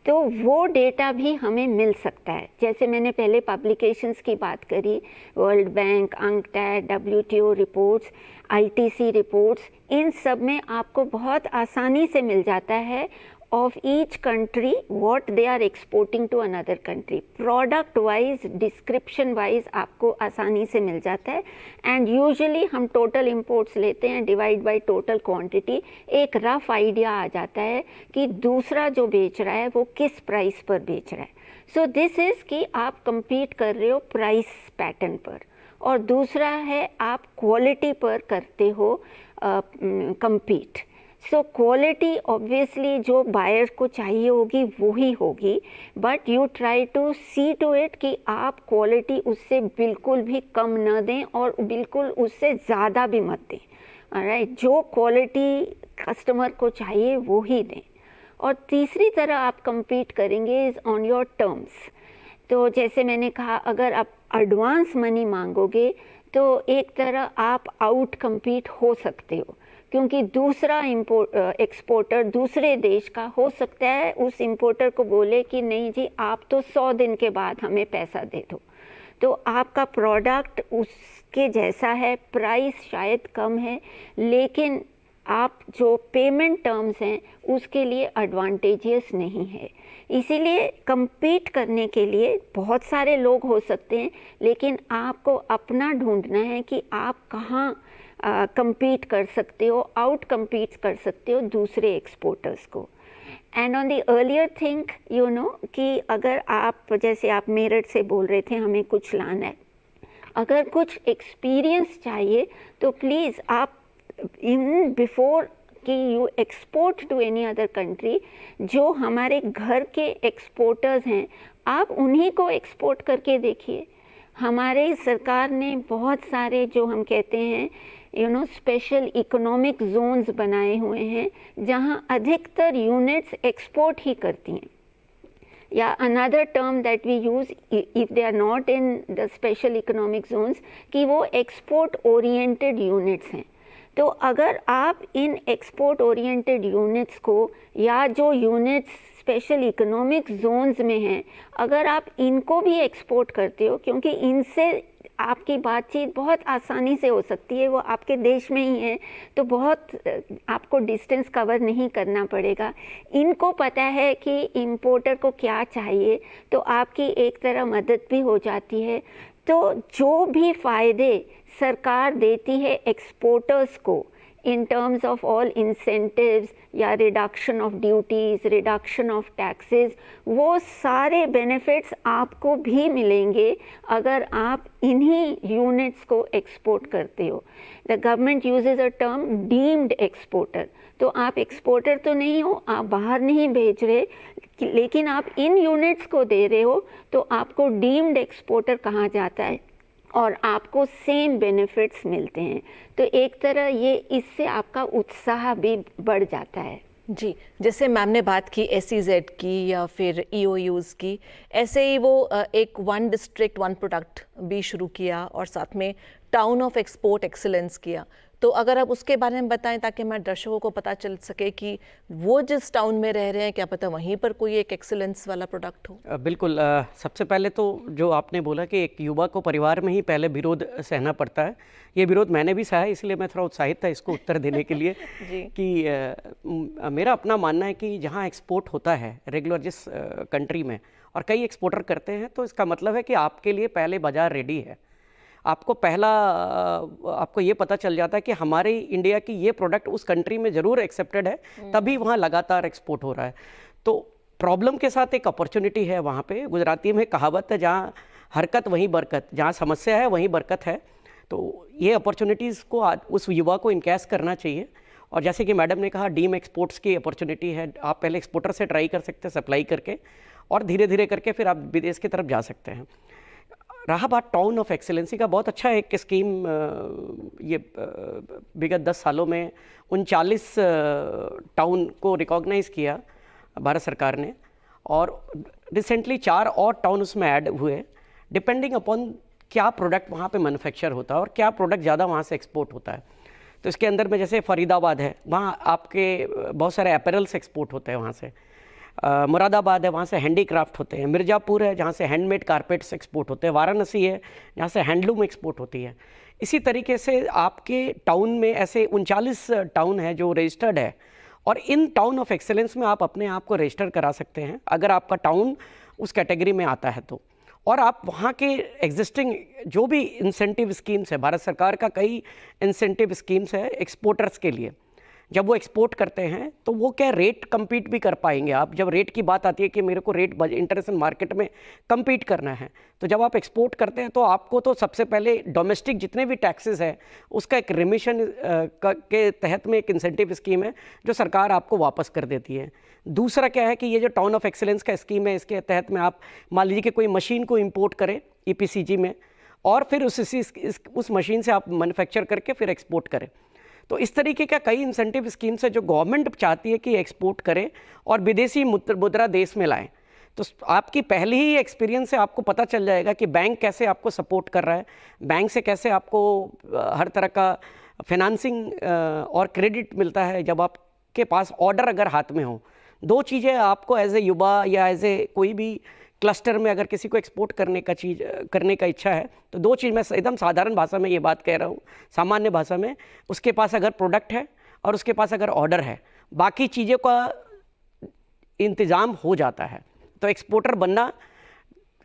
तो वो डेटा भी हमें मिल सकता है। जैसे मैंने पहले पब्लिकेशंस की बात करी, World Bank, UNCTAD, WTO reports, ITC reports, इन सब में आपको बहुत आसानी से मिल जाता है of each country what they are exporting to another country, product wise, description wise आपको आसानी से मिल जाता है। एंड यूजुअली हम टोटल इंपोर्ट्स लेते हैं, डिवाइड बाय टोटल क्वांटिटी, एक रफ आइडिया आ जाता है कि दूसरा जो बेच रहा है वो किस प्राइस पर बेच रहा है। सो दिस इज़ कि आप compete कर रहे हो प्राइस पैटर्न पर, और दूसरा है आप क्वालिटी पर करते हो compete। सो क्वालिटी ऑब्वियसली जो बायर को चाहिए होगी वो ही होगी, but you try to see to it कि आप क्वालिटी उससे बिल्कुल भी कम न दें और बिल्कुल उससे ज़्यादा भी मत दें। ऑलराइट, जो क्वालिटी कस्टमर को चाहिए वो ही दें। और तीसरी तरह आप compete करेंगे इज़ ऑन योर टर्म्स। तो जैसे मैंने कहा, अगर आप एडवांस मनी मांगोगे तो एक तरह आप आउट कम्पीट हो सकते हो, क्योंकि दूसरा एक्सपोर्टर दूसरे देश का हो सकता है उस इंपोर्टर को बोले कि नहीं जी, आप तो 100 दिन के बाद हमें पैसा दे दो। तो आपका प्रोडक्ट उसके जैसा है, प्राइस शायद कम है, लेकिन आप जो पेमेंट टर्म्स हैं उसके लिए एडवांटेजियस नहीं है। इसीलिए compete करने के लिए बहुत सारे लोग हो सकते हैं, लेकिन आपको अपना ढूंढना है कि आप कहाँ compete कर सकते हो, आउट compete कर सकते हो दूसरे एक्सपोर्टर्स को। And on the earlier thing you know कि अगर आप, जैसे आप मेरठ से बोल रहे थे हमें कुछ लाना है, अगर कुछ एक्सपीरियंस चाहिए तो प्लीज़ आप इन बिफोर कि you export to any other country, जो हमारे घर के एक्सपोर्टर्स हैं आप उन्हीं को एक्सपोर्ट करके देखिए। हमारे सरकार ने बहुत सारे जो हम कहते हैं you no special economic Jones बनाए हुए हैं, जहां अधिकतर यूनिट्स एक्सपोर्ट ही करती हैं। या another term that we use if they are not in the special economic zones, कि वो एक्सपोर्ट ओरिएंटेड यूनिट्स हैं। तो अगर आप इन एक्सपोर्ट ओरिएंटेड यूनिट्स को, या जो यूनिट्स स्पेशल इकोनॉमिक जोन्स में हैं, अगर आप इनको भी एक्सपोर्ट करते हो, क्योंकि इनसे आपकी बातचीत बहुत आसानी से हो सकती है, वो आपके देश में ही है, तो बहुत आपको डिस्टेंस कवर नहीं करना पड़ेगा। इनको पता है कि इंपोर्टर को क्या चाहिए, तो आपकी एक तरह मदद भी हो जाती है। तो जो भी फ़ायदे सरकार देती है एक्सपोर्टर्स को in terms of all incentives या reduction of duties, reduction of taxes, वो सारे बेनिफिट्स आपको भी मिलेंगे अगर आप इन्हीं यूनिट्स को एक्सपोर्ट करते हो। The government usage a term deemed exporter. तो आप एक्सपोर्टर तो नहीं हो, आप बाहर नहीं भेज रहे, लेकिन आप इन यूनिट्स को दे रहे हो, तो आपको डीम्ड एक्सपोर्टर कहा जाता है और आपको सेम बेनिफिट्स मिलते हैं। तो एक तरह ये इससे आपका उत्साह भी बढ़ जाता है। जी, जैसे मैम ने बात की SEZ की या फिर EOUs की, ऐसे ही वो एक वन डिस्ट्रिक्ट वन प्रोडक्ट भी शुरू किया और साथ में टाउन ऑफ एक्सपोर्ट एक्सीलेंस किया। तो अगर आप उसके बारे में बताएं ताकि हमारे दर्शकों को पता चल सके कि वो जिस टाउन में रह रहे हैं, क्या पता वहीं पर कोई एक एक्सीलेंस वाला प्रोडक्ट हो। बिल्कुल। सबसे पहले तो जो आपने बोला कि एक युवा को परिवार में ही पहले विरोध सहना पड़ता है, ये विरोध मैंने भी सहा है, इसलिए मैं थोड़ा उत्साहित था इसको उत्तर देने के लिए कि मेरा अपना मानना है कि जहाँ एक्सपोर्ट होता है रेगुलर जिस कंट्री में, और कई एक्सपोर्टर करते हैं, तो इसका मतलब है कि आपके लिए पहले बाज़ार रेडी है। आपको पहला आपको ये पता चल जाता है कि हमारे इंडिया की ये प्रोडक्ट उस कंट्री में ज़रूर एक्सेप्टेड है, तभी वहाँ लगातार एक्सपोर्ट हो रहा है। तो प्रॉब्लम के साथ एक अपॉर्चुनिटी है वहाँ पे। गुजराती में कहावत है, जहाँ हरकत वहीं बरकत, जहाँ समस्या है वहीं बरकत है। तो ये अपॉर्चुनिटीज़ को उस युवा को इनकैश करना चाहिए। और जैसे कि मैडम ने कहा, डीम एक्सपोर्ट्स की अपॉर्चुनिटी है। आप पहले एक्सपोर्टर से ट्राई कर सकते हैं, सप्लाई करके, और धीरे धीरे करके फिर आप विदेश की तरफ जा सकते हैं। रहा बात टाउन ऑफ एक्सीलेंसी का, बहुत अच्छा एक स्कीम ये विगत 10 सालों में 39 टाउन को रिकॉग्नाइज़ किया भारत सरकार ने, और रिसेंटली 4 और टाउन उसमें ऐड हुए, डिपेंडिंग अपॉन क्या प्रोडक्ट वहाँ पे मैन्युफैक्चर होता है और क्या प्रोडक्ट ज़्यादा वहाँ से एक्सपोर्ट होता है। तो इसके अंदर में जैसे फरीदाबाद है, वहाँ आपके बहुत सारे अपैरल्स एक्सपोर्ट होते हैं वहाँ से। मुरादाबाद है, वहाँ से हैंडीक्राफ्ट होते हैं। मिर्ज़ापुर है, जहाँ से हैंडमेड कारपेट्स एक्सपोर्ट होते हैं। वाराणसी है, जहाँ से हैंडलूम एक्सपोर्ट होती है। इसी तरीके से आपके टाउन में ऐसे 39 टाउन है जो रजिस्टर्ड है, और इन टाउन ऑफ एक्सेलेंस में आप अपने आप को रजिस्टर करा सकते हैं अगर आपका टाउन उस कैटेगरी में आता है तो। और आप वहाँ के एग्जिस्टिंग जो भी इंसेंटिव स्कीम्स है, भारत सरकार का कई इंसेंटिव स्कीम्स है एक्सपोर्टर्स के लिए, जब वो एक्सपोर्ट करते हैं तो वो क्या रेट compete भी कर पाएंगे। आप जब रेट की बात आती है कि मेरे को रेट इंटरनेशनल मार्केट में compete करना है, तो जब आप एक्सपोर्ट करते हैं तो आपको तो सबसे पहले डोमेस्टिक जितने भी टैक्सेस है उसका एक रिमिशन के तहत में एक इंसेंटिव स्कीम है जो सरकार आपको वापस कर देती है। दूसरा क्या है कि ये जो टाउन ऑफ एक्सीलेंस का स्कीम है, इसके तहत में आप मान लीजिए कि कोई मशीन को इम्पोर्ट करें EPCG में, और फिर उस मशीन से आप मैन्युफैक्चर करके फिर एक्सपोर्ट करें। तो इस तरीके का कई इंसेंटिव स्कीम्स है जो गवर्नमेंट चाहती है कि एक्सपोर्ट करें और विदेशी मुद्रा देश में लाएं। तो आपकी पहले ही एक्सपीरियंस से आपको पता चल जाएगा कि बैंक कैसे आपको सपोर्ट कर रहा है, बैंक से कैसे आपको हर तरह का फाइनेंसिंग और क्रेडिट मिलता है जब आपके पास ऑर्डर अगर हाथ में हो। दो चीज़ें आपको एज ए युवा या एज ए कोई भी क्लस्टर में अगर किसी को एक्सपोर्ट करने का इच्छा है, तो दो चीज़ मैं एकदम साधारण भाषा में ये बात कह रहा हूँ, सामान्य भाषा में, उसके पास अगर प्रोडक्ट है और उसके पास अगर ऑर्डर है, बाकी चीज़ों का इंतज़ाम हो जाता है। तो एक्सपोर्टर बनना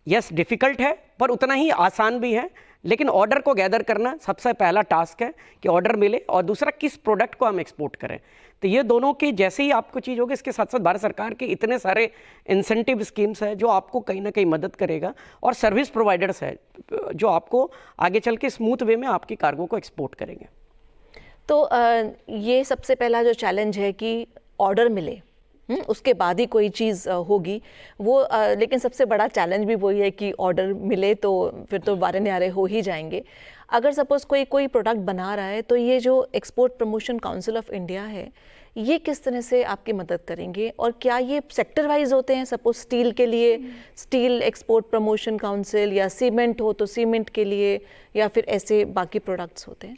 यस डिफ़िकल्ट है पर उतना ही आसान भी है, लेकिन ऑर्डर को गैदर करना सबसे पहला टास्क है कि ऑर्डर मिले, और दूसरा किस प्रोडक्ट को हम एक्सपोर्ट करें। तो ये दोनों की जैसे ही आपको चीज़ होगी, इसके साथ साथ भारत सरकार के इतने सारे इंसेंटिव स्कीम्स हैं जो आपको कहीं ना कहीं मदद करेगा, और सर्विस प्रोवाइडर्स है जो आपको आगे चल के स्मूथ वे में आपकी कार्गो को एक्सपोर्ट करेंगे। तो ये सबसे पहला जो चैलेंज है कि ऑर्डर मिले, उसके बाद ही कोई चीज़ होगी वो, लेकिन सबसे बड़ा चैलेंज भी वही है कि ऑर्डर मिले तो फिर तो वारे न्यारे हो ही जाएंगे। अगर सपोज़ कोई प्रोडक्ट बना रहा है, तो ये जो export promotion council of India है, ये किस तरह से आपकी मदद करेंगे, और क्या ये सेक्टर वाइज होते हैं? सपोज स्टील के लिए स्टील एक्सपोर्ट प्रमोशन काउंसिल, या सीमेंट हो तो सीमेंट के लिए, या फिर ऐसे बाकी प्रोडक्ट्स होते हैं?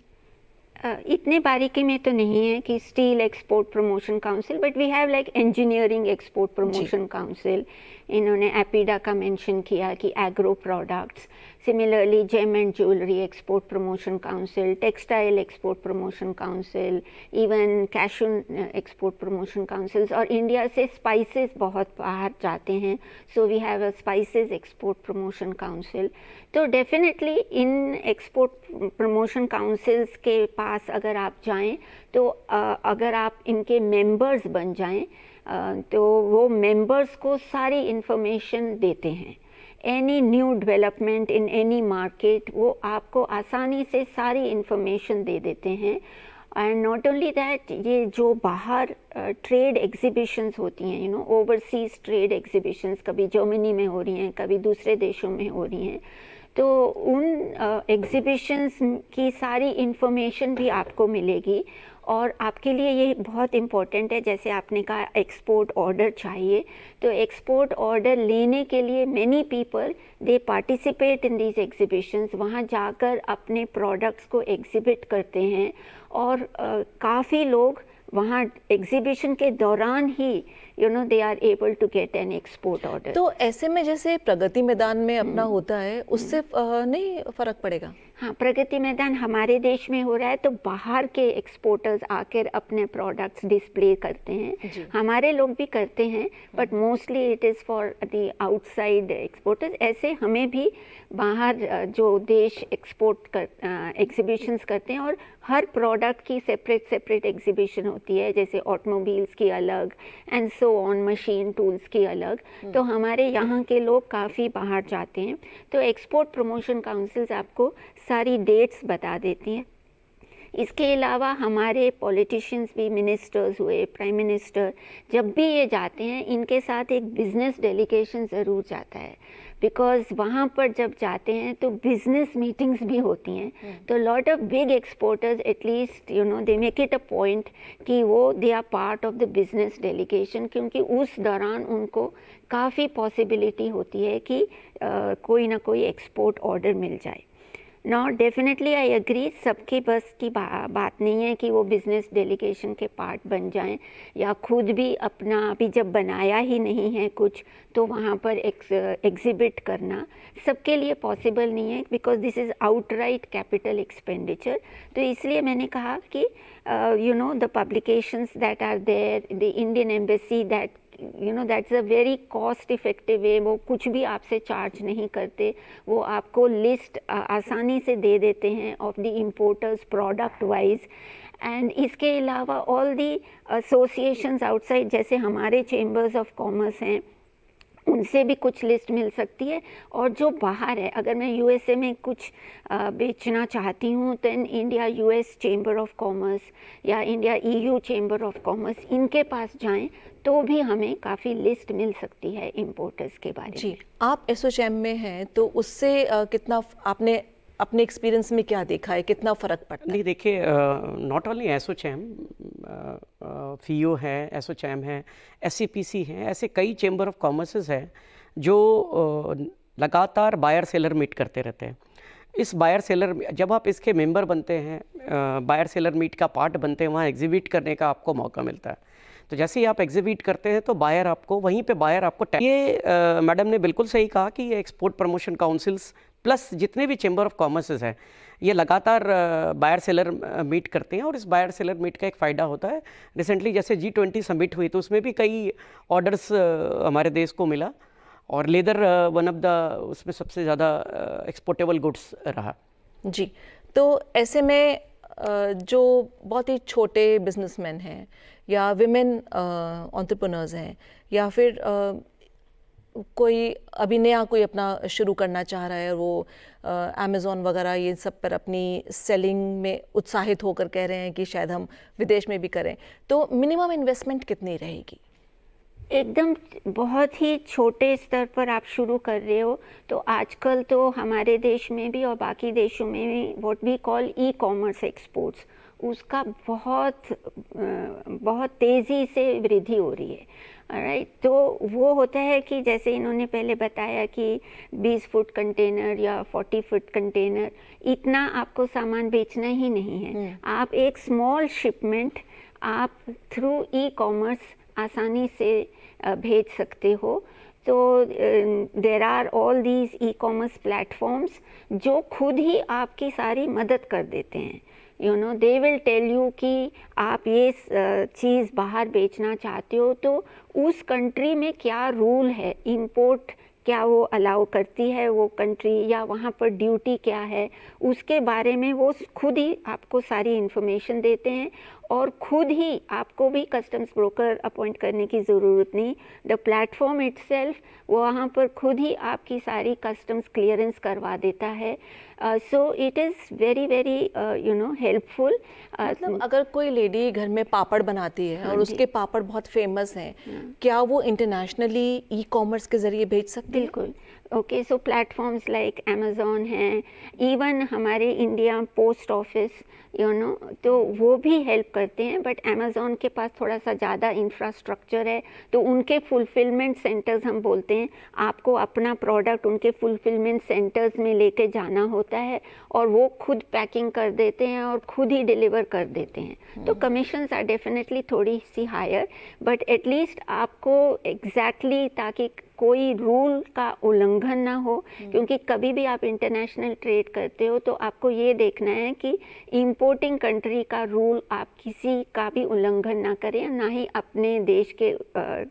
इतने बारीकी में तो नहीं है कि steel export promotion council, but we have like engineering export promotion council. इन्होंने एपीडा का मेंशन किया कि agro products, similarly gem and jewellery export promotion council, textile export promotion council, even cashew export promotion councils. और India से spices बहुत बाहर जाते हैं, so we have a spices export promotion council. तो डेफिनेटली इन एक्सपोर्ट प्रमोशन काउंसिल्स के पास अगर आप जाएं, तो अगर आप इनके मेंबर्स बन जाएं, तो वो मेंबर्स को सारी इंफॉर्मेशन देते हैं। Any new development in any market, वो आपको आसानी से सारी इंफॉर्मेशन दे देते हैं। एंड नॉट ओनली दैट, ये जो बाहर ट्रेड एग्जीबिशंस होती हैं, ओवरसीज ट्रेड एग्जीबिशंस, कभी जर्मनी में हो रही हैं, कभी दूसरे देशों में हो रही हैं, तो उन एग्जीबिशंस की सारी इंफॉर्मेशन भी आपको मिलेगी। और आपके लिए ये बहुत इम्पोर्टेंट है, जैसे आपने कहा एक्सपोर्ट ऑर्डर चाहिए, तो एक्सपोर्ट ऑर्डर लेने के लिए many people they participate in these exhibitions, वहाँ जाकर अपने प्रोडक्ट्स को एग्जिबिट करते हैं। और काफ़ी लोग वहाँ एग्जीबिशन के दौरान ही they are able to get an export order. तो ऐसे में जैसे प्रगति मैदान में अपना होता है, उससे नहीं फ़र्क पड़ेगा? हाँ, प्रगति मैदान हमारे देश में हो रहा है, तो बाहर के एक्सपोर्टर्स आकर अपने प्रोडक्ट्स डिस्प्ले करते हैं। हमारे लोग भी करते हैं, but mostly it is for the outside exporters. ऐसे हमें भी बाहर जो देश एक्सपोर्ट कर एग्जीबिशंस करते हैं, और हर प्रोडक्ट की सेपरेट एग्जीबिशन होती है, जैसे ऑटोमोबाइल्स की अलग, and so on, machine tools की अलग। तो हमारे यहाँ के लोग काफ़ी बाहर जाते हैं, तो एक्सपोर्ट प्रमोशन काउंसिल्स आपको सारी डेट्स बता देती हैं। इसके अलावा हमारे पॉलिटिशियंस भी, मिनिस्टर्स हुए, प्राइम मिनिस्टर, जब भी ये जाते हैं, इनके साथ एक बिज़नेस डेलीगेशन ज़रूर जाता है, बिकॉज वहाँ पर जब जाते हैं तो बिज़नेस मीटिंग्स भी होती हैं। तो lot of big exporters at least they make it a point कि वो they are part of the business delegation, क्योंकि उस दौरान उनको काफ़ी पॉसिबिलिटी होती है कि कोई ना कोई एक्सपोर्ट ऑर्डर मिल जाए। नॉट डेफिनेटली आई एग्री, सबके बस की बात नहीं है कि वो बिज़नेस डेलीगेशन के पार्ट बन जाएं, या खुद भी अपना अभी जब बनाया ही नहीं है कुछ, तो वहाँ पर एग्जिबिट करना सबके लिए पॉसिबल नहीं है, because this is outright capital expenditure. तो इसलिए मैंने कहा कि the publications that are there, the Indian embassy, that's a very cost effective way. वो कुछ भी आपसे चार्ज नहीं करते, वो आपको लिस्ट आसानी से दे देते हैं of the importers product wise. And इसके अलावा ऑल दी एसोसिएशंस आउटसाइड, जैसे हमारे चेम्बर्स ऑफ कॉमर्स हैं, उनसे भी कुछ लिस्ट मिल सकती है। और जो बाहर है, अगर मैं यूएसए में कुछ बेचना चाहती हूँ, तो India US chamber of commerce या India EU chamber of commerce, इनके पास जाएं तो भी हमें काफ़ी लिस्ट मिल सकती है इम्पोर्टर्स के बारे में। जी, आप एसोचैम में हैं, तो उससे कितना आपने अपने एक्सपीरियंस में क्या देखा है, कितना फ़र्क पड़ता है? नहीं, देखिए, नॉट ओनली एसोचैम, फीओ है, एसोचैम है, एससीपीसी है, ऐसे कई चेंबर ऑफ कॉमर्सेस है जो लगातार बायर सेलर मीट करते रहते हैं। इस बायर सेलर, जब आप इसके मेंबर बनते हैं, बायर सेलर मीट का पार्ट बनते हैं, वहाँ एग्जिबिट करने का आपको मौका मिलता है। तो जैसे ही आप एग्जिबिट करते हैं तो बायर आपको वहीं पे बायर आपको ये मैडम ने बिल्कुल सही कहा कि ये एक्सपोर्ट प्रमोशन काउंसिल्स प्लस जितने भी चैम्बर ऑफ कॉमर्सेस हैं, ये लगातार बायर सेलर मीट करते हैं। और इस बायर सेलर मीट का एक फ़ायदा होता है, रिसेंटली जैसे G20 समिट हुई तो उसमें भी कई ऑर्डर्स हमारे देश को मिला, और लेदर वन ऑफ द उसमें सबसे ज़्यादा एक्सपोर्टेबल गुड्स रहा। जी, तो ऐसे में जो बहुत ही छोटे बिजनेसमैन हैं या विमेन एंटरप्रेन्योर्स हैं, या फिर कोई अभी नया कोई अपना शुरू करना चाह रहा है, वो अमेज़ॉन वगैरह ये सब पर अपनी सेलिंग में उत्साहित होकर कह रहे हैं कि शायद हम विदेश में भी करें, तो मिनिमम इन्वेस्टमेंट कितनी रहेगी? एकदम बहुत ही छोटे स्तर पर आप शुरू कर रहे हो तो आजकल तो हमारे देश में भी और बाकी देशों में भी what we call e commerce exports, उसका बहुत तेज़ी से वृद्धि हो रही है। राइट, तो वो होता है कि जैसे इन्होंने पहले बताया कि 20 फुट कंटेनर या 40 फुट कंटेनर, इतना आपको सामान बेचना ही नहीं है। आप एक स्मॉल शिपमेंट आप थ्रू ई कॉमर्स आसानी से भेज सकते हो। तो there are all these e commerce platforms जो खुद ही आपकी सारी मदद कर देते हैं। You know, they will tell you कि आप ये चीज़ बाहर बेचना चाहते हो तो उस कंट्री में क्या रूल है, इंपोर्ट क्या वो अलाउ करती है वो कंट्री, या वहाँ पर ड्यूटी क्या है, उसके बारे में वो खुद ही आपको सारी इन्फॉर्मेशन देते हैं। और खुद ही आपको भी कस्टम्स ब्रोकर अपॉइंट करने की ज़रूरत नहीं, द प्लेटफॉर्म इटसेल्फ वहाँ पर खुद ही आपकी सारी कस्टम्स क्लियरेंस करवा देता है। So it is very very you know helpful. मतलब अगर कोई लेडी घर में पापड़ बनाती है और उसके पापड़ बहुत फेमस हैं, क्या वो इंटरनेशनली ई कॉमर्स के ज़रिए भेज सकती है? बिल्कुल। ओके, सो प्लेटफॉर्म्स लाइक अमेज़ॉन हैं, इवन हमारे India post office, you know, तो वो भी हेल्प करते हैं। बट अमेज़ॉन के पास थोड़ा सा ज़्यादा इंफ्रास्ट्रक्चर है, तो उनके फुलफिलमेंट सेंटर्स हम बोलते हैं, आपको अपना प्रोडक्ट उनके फुलफिलमेंट सेंटर्स में लेके जाना होता है और वो खुद पैकिंग कर देते हैं और खुद ही डिलीवर कर देते हैं। तो कमीशंस आर डेफिनेटली थोड़ी सी हायर, बट एटलीस्ट आपको एग्जैक्टली ताकि कोई रूल का उल्लंघन ना हो, क्योंकि कभी भी आप इंटरनेशनल ट्रेड करते हो तो आपको ये देखना है कि इंपोर्टिंग कंट्री का रूल आप किसी का भी उल्लंघन ना करें, ना ही अपने देश के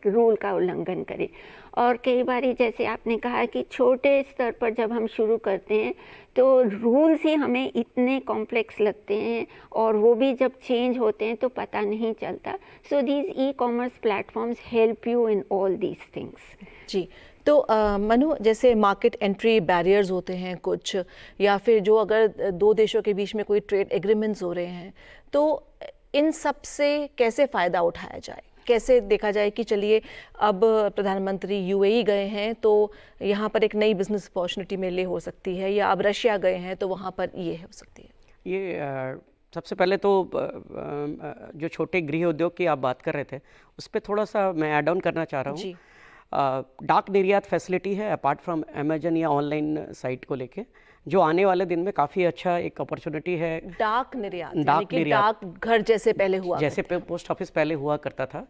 रूल का उल्लंघन करें। और कई बार जैसे आपने कहा कि छोटे स्तर पर जब हम शुरू करते हैं तो रूल्स ही हमें इतने कॉम्प्लेक्स लगते हैं और वो भी जब चेंज होते हैं तो पता नहीं चलता। So these e commerce platforms help you in all these things. जी, तो मनु, जैसे मार्केट एंट्री बैरियर्स होते हैं कुछ, या फिर जो अगर दो देशों के बीच में कोई ट्रेड एग्रीमेंट्स हो रहे हैं, तो इन सब से कैसे फ़ायदा उठाया जाए? कैसे देखा जाए कि चलिए अब प्रधानमंत्री यूएई गए हैं तो यहाँ पर एक नई बिजनेस अपॉर्चुनिटी मेरे लिए हो सकती है, या अब रशिया गए हैं तो वहाँ पर ये हो सकती है? ये सबसे पहले तो जो छोटे गृह उद्योग की आप बात कर रहे थे उस पर थोड़ा सा मैं ऐड ऑन करना चाह रहा हूँ। डाक निर्यात फैसिलिटी है अपार्ट फ्रॉम अमेजन या ऑनलाइन साइट को लेके, जो आने वाले दिन में काफ़ी अच्छा एक अपॉर्चुनिटी है। डाक निर्यात घर जैसे पहले हुआ, जैसे पोस्ट ऑफिस पहले हुआ करता था,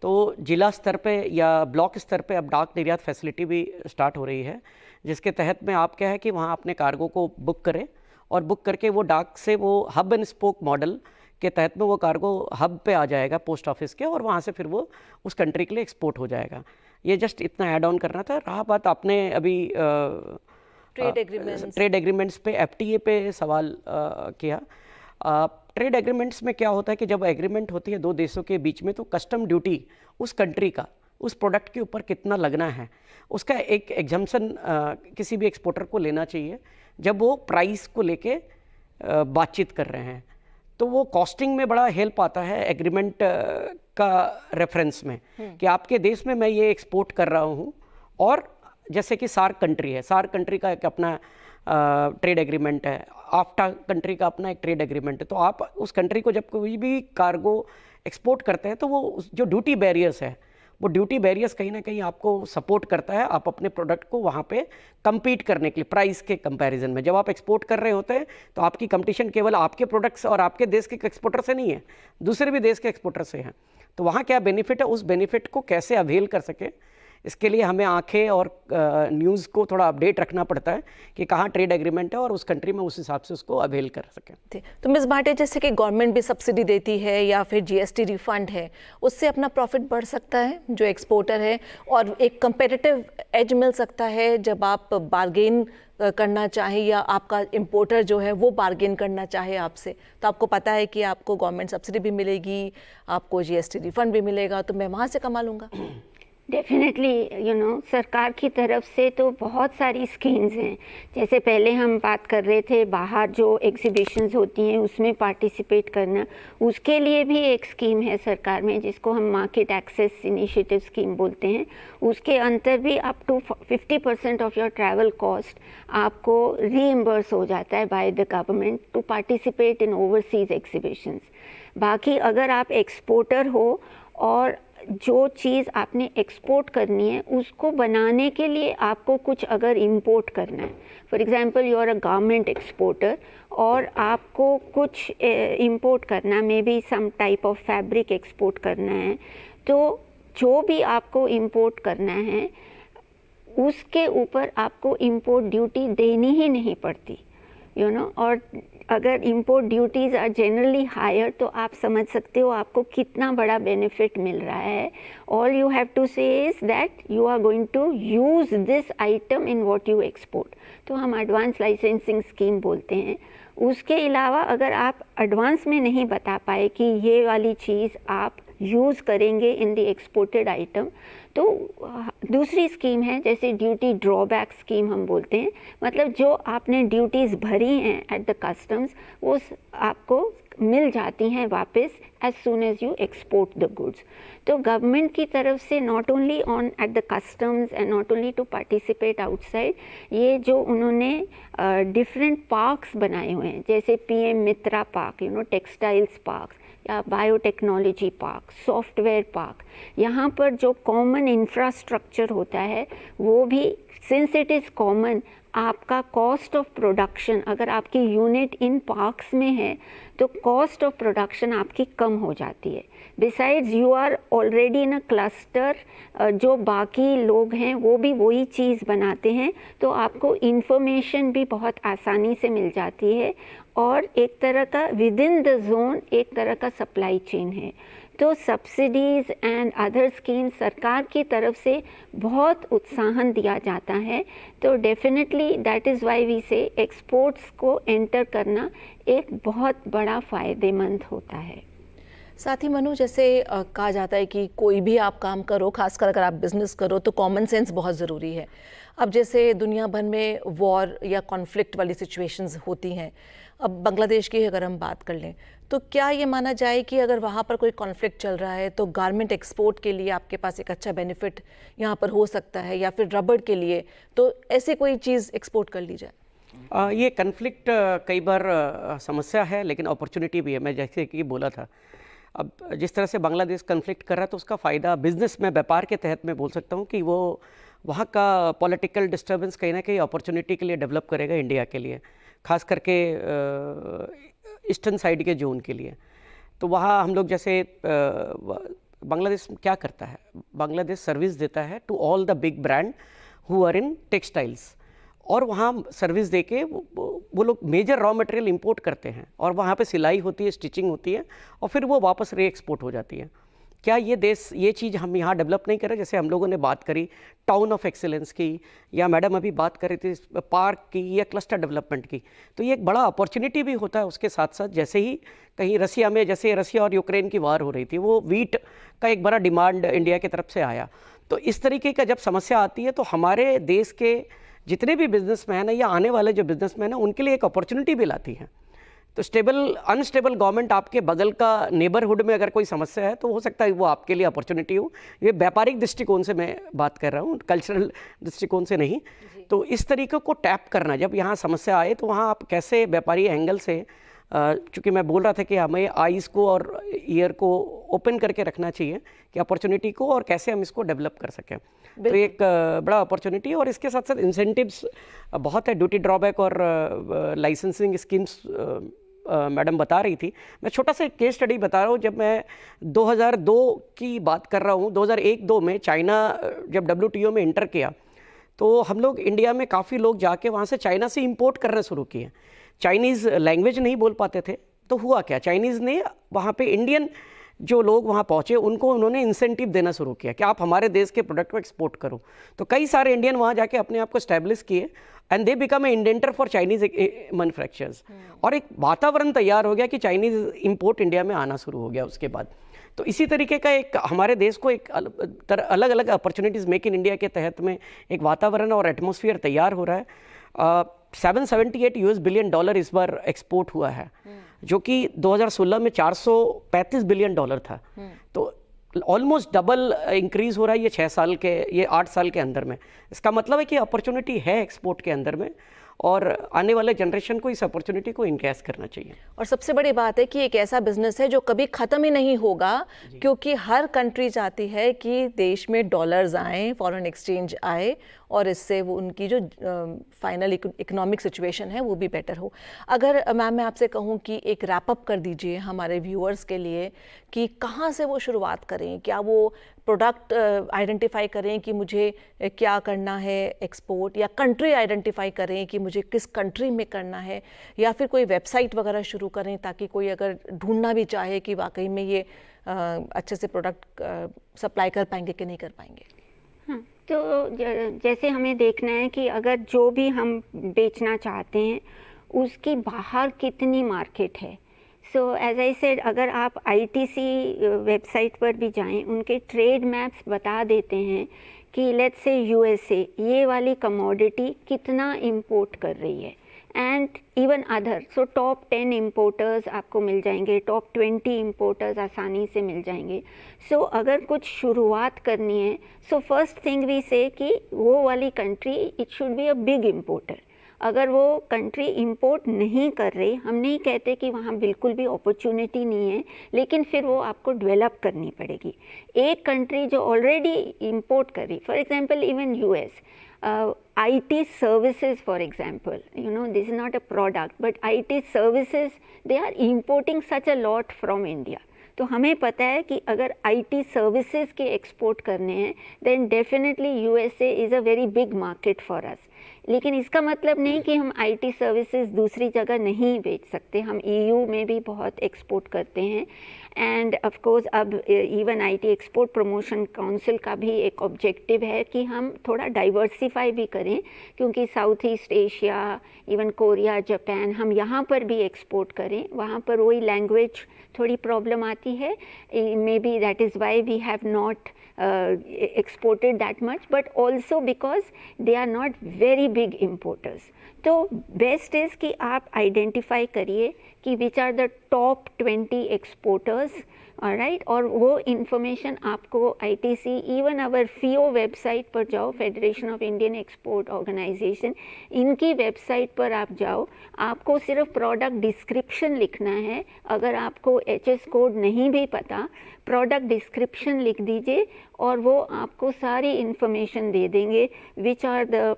तो जिला स्तर पे या ब्लॉक स्तर पे अब डाक निर्यात फैसिलिटी भी स्टार्ट हो रही है, जिसके तहत में आप क्या है कि वहाँ अपने कार्गो को बुक करें और बुक करके वो डाक से वो हब एंड स्पोक मॉडल के तहत में वो कार्गो हब पे आ जाएगा पोस्ट ऑफिस के, और वहाँ से फिर वो उस कंट्री के लिए एक्सपोर्ट हो जाएगा। ये जस्ट इतना ऐड ऑन करना था। रहा बात आपने अभी ट्रेड एग्रीमेंट्स पे एफटीए पे सवाल किया। ट्रेड एग्रीमेंट्स में क्या होता है कि जब एग्रीमेंट होती है दो देशों के बीच में, तो कस्टम ड्यूटी उस कंट्री का उस प्रोडक्ट के ऊपर कितना लगना है उसका एक एग्जम्पशन किसी भी एक्सपोर्टर को लेना चाहिए जब वो प्राइस को लेके बातचीत कर रहे हैं। तो वो कॉस्टिंग में बड़ा हेल्प आता है एग्रीमेंट का रेफरेंस में कि आपके देश में मैं ये एक्सपोर्ट कर रहा हूँ, और जैसे कि सार्क कंट्री है, सार्क कंट्री का एक अपना ट्रेड एग्रीमेंट है, आफ्टा कंट्री का अपना एक ट्रेड एग्रीमेंट है। तो आप उस कंट्री को जब कोई भी कार्गो एक्सपोर्ट करते हैं तो वो जो ड्यूटी बैरियर्स है वो ड्यूटी बैरियर्स कहीं ना कहीं आपको सपोर्ट करता है आप अपने प्रोडक्ट को वहाँ पे compete करने के लिए प्राइस के कंपैरिजन में। जब आप एक्सपोर्ट कर रहे होते हैं तो आपकी कंपटीशन केवल आपके प्रोडक्ट्स और आपके देश के एक्सपोर्टर से नहीं है, दूसरे भी देश के एक्सपोर्टर से हैं। तो वहाँ क्या बेनिफिट है, उस बेनिफिट को कैसे अवेल कर सके, इसके लिए हमें आंखें और न्यूज़ को थोड़ा अपडेट रखना पड़ता है कि कहाँ ट्रेड एग्रीमेंट है और उस कंट्री में उस हिसाब से उसको अवेल कर सकें। तो मिस भाटे, जैसे कि गवर्नमेंट भी सब्सिडी देती है या फिर जीएसटी रिफंड है, उससे अपना प्रॉफिट बढ़ सकता है जो एक्सपोर्टर है, और एक कंपेटिटिव एज मिल सकता है जब आप बार्गेन करना चाहे या आपका इंपोर्टर जो है वो बार्गेन करना चाहे आपसे, तो आपको पता है कि आपको गवर्नमेंट सब्सिडी भी मिलेगी, आपको जीएसटी रिफंड भी मिलेगा, तो मैं वहाँ से कमा लूँगा। डेफिनेटली सरकार की तरफ से तो बहुत सारी स्कीम्स हैं। जैसे पहले हम बात कर रहे थे बाहर जो एग्जीबिशंस होती हैं उसमें पार्टिसिपेट करना, उसके लिए भी एक स्कीम है सरकार में जिसको हम मार्केट एक्सेस इनिशिएटिव स्कीम बोलते हैं। उसके अंतर भी up to 50% of your travel cost आपको रीइम्बर्स हो जाता है by the government to participate in overseas exhibitions. बाकी अगर आप एक्सपोर्टर हो और जो चीज़ आपने एक्सपोर्ट करनी है उसको बनाने के लिए आपको कुछ अगर इंपोर्ट करना है, for example you are a garment exporter और आपको कुछ इंपोर्ट करना, may be some type of fabric export करना है, तो जो भी आपको इंपोर्ट करना है उसके ऊपर आपको इंपोर्ट ड्यूटी देनी ही नहीं पड़ती, और अगर import duties are generally higher तो आप समझ सकते हो आपको कितना बड़ा बेनिफिट मिल रहा है। All you have to say is that you are going to use this item in what you export, तो हम एडवांस लाइसेंसिंग स्कीम बोलते हैं। उसके अलावा अगर आप एडवांस में नहीं बता पाए कि ये वाली चीज़ आप यूज़ करेंगे इन द एक्सपोर्टेड आइटम, तो दूसरी स्कीम है जैसे ड्यूटी ड्रॉबैक स्कीम हम बोलते हैं, मतलब जो आपने ड्यूटीज़ भरी हैं एट द कस्टम्स वो आपको मिल जाती हैं वापस as soon as you export the goods. तो गवर्नमेंट की तरफ से not only on at the customs and not only to participate outside, ये जो उन्होंने डिफरेंट पार्क्स बनाए हुए हैं जैसे PM मित्रा पार्क, टेक्सटाइल्स पार्क या बायोटेक्नोलॉजी पार्क, सॉफ्टवेयर पार्क, यहाँ पर जो कॉमन इंफ्रास्ट्रक्चर होता है वो भी सिंस इट इज़ कॉमन, आपका कॉस्ट ऑफ प्रोडक्शन अगर आपकी यूनिट इन पार्क्स में है तो कॉस्ट ऑफ प्रोडक्शन आपकी कम हो जाती है। Besides you are already in a cluster, जो बाकी लोग हैं वो भी वही चीज़ बनाते हैं, तो आपको इंफॉर्मेशन भी बहुत आसानी से मिल जाती है और एक तरह का विद इन द जोन एक तरह का सप्लाई चेन है। तो सब्सिडीज़ एंड अदर स्कीम सरकार की तरफ से बहुत उत्साहन दिया जाता है, तो definitely that is why we say exports को एंटर करना एक बहुत बड़ा फ़ायदेमंद होता है। साथ ही मनु, जैसे कहा जाता है कि कोई भी आप काम करो, खासकर अगर आप बिज़नेस करो, तो कॉमन सेंस बहुत ज़रूरी है। अब जैसे दुनिया भर में वॉर या कॉन्फ्लिक्ट वाली सिचुएशंस होती हैं, अब बांग्लादेश की अगर हम बात कर लें तो क्या ये माना जाए कि अगर वहाँ पर कोई कॉन्फ्लिक्ट चल रहा है तो गारमेंट एक्सपोर्ट के लिए आपके पास एक अच्छा बेनिफिट यहाँ पर हो सकता है, या फिर रबड़ के लिए तो ऐसे कोई चीज़ एक्सपोर्ट कर ली जाए? ये कन्फ्लिक्ट कई बार समस्या है लेकिन अपॉर्चुनिटी भी है। मैं जैसे कि बोला था, अब जिस तरह से बांग्लादेश कन्फ्लिक्ट कर रहा है तो उसका फ़ायदा बिज़नेस में, व्यापार के तहत मैं बोल सकता हूँ कि वो वहाँ का पॉलिटिकल डिस्टर्बेंस कहीं ना कहीं अपॉर्चुनिटी के लिए डेवलप करेगा इंडिया के लिए, खास करके ईस्टर्न साइड के जोन के लिए। तो वहाँ हम लोग जैसे बांग्लादेश क्या करता है, बांग्लादेश सर्विस देता है to all the big brand who are in textiles, और वहाँ सर्विस देके वो लोग मेजर रॉ मटेरियल इंपोर्ट करते हैं और वहाँ पे सिलाई होती है, स्टिचिंग होती है और फिर वो वापस री एक्सपोर्ट हो जाती है। क्या ये देश ये चीज़ हम यहाँ डेवलप नहीं कर रहे? जैसे हम लोगों ने बात करी टाउन ऑफ एक्सीलेंस की, या मैडम अभी बात कर रही थी पार्क की या क्लस्टर डेवलपमेंट की, तो ये एक बड़ा अपॉर्चुनिटी भी होता है। उसके साथ साथ जैसे ही कहीं रसिया में, जैसे रसिया और यूक्रेन की वार हो रही थी, वो वीट का एक बड़ा डिमांड इंडिया की तरफ से आया। तो इस तरीके का जब समस्या आती है तो हमारे देश के जितने भी बिजनेसमैन हैं या आने वाले जो बिजनेसमैन हैं उनके लिए एक अपॉर्चुनिटी भी लाती है। तो स्टेबल अनस्टेबल गवर्नमेंट आपके बगल का नेबरहुड में अगर कोई समस्या है तो हो सकता है वो आपके लिए अपॉर्चुनिटी हो। ये व्यापारिक दृष्टिकोण से मैं बात कर रहा हूँ, कल्चरल दृष्टिकोण से नहीं। तो इस तरीके को टैप करना, जब यहाँ समस्या आए तो वहाँ आप कैसे व्यापारी एंगल से चूँकि मैं बोल रहा था कि हमें आइज़ को और ईयर को ओपन करके रखना चाहिए कि अपॉर्चुनिटी को और कैसे हम इसको डेवलप कर सकें। तो एक बड़ा अपॉर्चुनिटी है और इसके साथ साथ इंसेंटिव्स बहुत है, ड्यूटी ड्रॉबैक और लाइसेंसिंग स्कीम्स मैडम बता रही थी। मैं छोटा सा केस स्टडी बता रहा हूँ। जब मैं 2002 की बात कर रहा हूँ, 2001-2 में चाइना जब WTO में इंटर किया तो हम लोग इंडिया में काफ़ी लोग जाके वहाँ से चाइना से इंपोर्ट करना शुरू किए। चाइनीज़ लैंग्वेज नहीं बोल पाते थे, तो हुआ क्या, चाइनीज़ ने वहाँ पे इंडियन जो लोग वहाँ पहुँचे उनको उन्होंने इंसेंटिव देना शुरू किया कि आप हमारे देश के प्रोडक्ट को एक्सपोर्ट करो। तो कई सारे इंडियन वहाँ जाके अपने आप को स्टैब्लिश किए and they become a indenter for Chinese manufacturers. और एक वातावरण तैयार हो गया कि चाइनीज़ इंपोर्ट इंडिया में आना शुरू हो गया उसके बाद। तो इसी तरीके का एक हमारे देश को एक अलग अलग अपॉर्चुनिटीज़ मेक इन इंडिया के तहत में एक वातावरण और एटमॉस्फेयर तैयार हो रहा है। $778 बिलियन इस बार एक्सपोर्ट हुआ है, जो कि 2016 में $435 बिलियन था। तो ऑलमोस्ट डबल इंक्रीज़ हो रहा है ये 8 साल के अंदर में। इसका मतलब है कि अपॉर्चुनिटी है एक्सपोर्ट के अंदर में और आने वाले जनरेशन को इस अपॉर्चुनिटी को इनकैश करना चाहिए। और सबसे बड़ी बात है कि एक ऐसा बिजनेस है जो कभी ख़त्म ही नहीं होगा, क्योंकि हर कंट्री चाहती है कि देश में डॉलर्स आएँ, फॉरेन एक्सचेंज आए और इससे वो उनकी जो फाइनल इकोनॉमिक सिचुएशन है वो भी बेटर हो। अगर मैम मैं आपसे कहूँ कि एक रैप अप कर दीजिए हमारे व्यूअर्स के लिए कि कहाँ से वो शुरुआत करें, क्या वो प्रोडक्ट आइडेंटिफाई करें कि मुझे क्या करना है एक्सपोर्ट, या कंट्री आइडेंटिफाई करें कि मुझे किस कंट्री में करना है, या फिर कोई वेबसाइट वगैरह शुरू करें ताकि कोई अगर ढूंढना भी चाहे कि वाकई में ये अच्छे से प्रोडक्ट सप्लाई कर पाएंगे कि नहीं कर पाएंगे। हाँ, तो जैसे हमें देखना है कि अगर जो भी हम बेचना चाहते हैं उसकी बाहर कितनी मार्केट है। सो एज आई सेड, अगर आप ITC वेबसाइट पर भी जाएं, उनके ट्रेड मैप्स बता देते हैं कि लेट्स से USA ये वाली कमोडिटी कितना इंपोर्ट कर रही है, and even other. So top 10 importers आपको मिल जाएंगे, टॉप 20 इम्पोर्टर्स आसानी से मिल जाएंगे। सो अगर कुछ शुरुआत करनी है, सो फर्स्ट थिंग वी से कि वो वाली country it should be a big importer. अगर वो कंट्री इंपोर्ट नहीं कर रही, हम नहीं कहते कि वहाँ बिल्कुल भी अपॉर्चुनिटी नहीं है, लेकिन फिर वो आपको डेवलप करनी पड़ेगी। एक कंट्री जो ऑलरेडी इंपोर्ट कर रही, for example even US, IT services for example, this is not a product but IT services, they are importing such a lot from India। तो हमें पता है कि अगर IT सर्विसेज के एक्सपोर्ट करने हैं then definitely USA is a very big market for us. लेकिन इसका मतलब नहीं कि हम IT सर्विसेज दूसरी जगह नहीं बेच सकते। हम EU में भी बहुत एक्सपोर्ट करते हैं एंड ऑफ कोर्स अब even IT export promotion council का भी एक ऑब्जेक्टिव है कि हम थोड़ा डाइवर्सिफाई भी करें, क्योंकि south east Asia, even Korea, Japan, हम यहाँ पर भी एक्सपोर्ट करें। वहाँ पर वही लैंग्वेज थोड़ी प्रॉब्लम आती है, may be that is why we have not exported that much, but also because they are not very big importers। तो बेस्ट इज़ कि आप आइडेंटिफाई करिए कि which are the top 20 exporters, right. और वो इंफॉर्मेशन आपको ITC, even our FIO website पर जाओ, federation of Indian export organisation, इनकी वेबसाइट पर आप जाओ, आपको सिर्फ प्रोडक्ट डिस्क्रिप्शन लिखना है। अगर आपको HS कोड नहीं भी पता, प्रोडक्ट डिस्क्रिप्शन लिख दीजिए और वो आपको सारी इंफॉर्मेशन दे देंगे which are the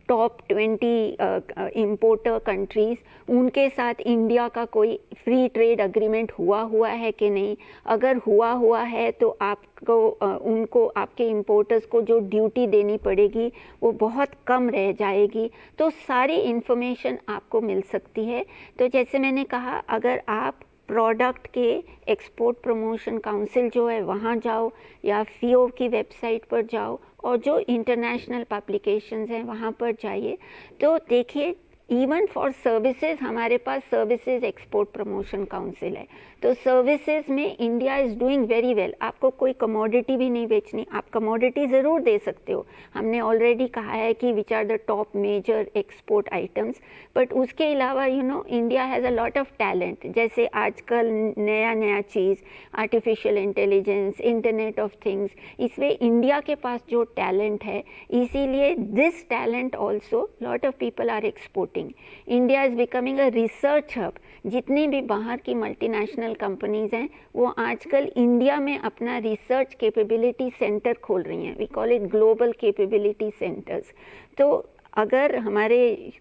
top 20 importer countries, उनके साथ इंडिया का कोई फ्री ट्रेड अग्रीमेंट हुआ है कि नहीं। अगर हुआ है तो आपको उनको, आपके इम्पोर्टर्स को जो ड्यूटी देनी पड़ेगी वो बहुत कम रह जाएगी। तो सारी इन्फॉर्मेशन आपको मिल सकती है। तो जैसे मैंने कहा, अगर आप प्रोडक्ट के एक्सपोर्ट प्रमोशन काउंसिल जो है वहाँ जाओ या FIO की वेबसाइट पर जाओ और जो इंटरनेशनल पब्लिकेशंस हैं वहाँ पर जाइए, तो देखिए इवन फॉर सर्विसेज हमारे पास सर्विसेज एक्सपोर्ट प्रमोशन काउंसिल है। तो सर्विसेज में India is doing very well. आपको कोई कमोडिटी भी नहीं बेचनी, आप कमोडिटी ज़रूर दे सकते हो। हमने ऑलरेडी कहा है कि which are the top major export items, but उसके अलावा India has a lot of talent. जैसे आजकल नया चीज़ artificial intelligence, internet of things, इसमें इंडिया के पास जो टैलेंट है, इसीलिए this talent also lot of people are exporting. exporting. India is becoming a research hub. जितनी भी बाहर की मल्टीनेशनल कंपनीज हैं वो आजकल इंडिया में अपना रिसर्च कैपेबिलिटी सेंटर खोल रही हैं. We call it global capability centres. तो अगर हमारे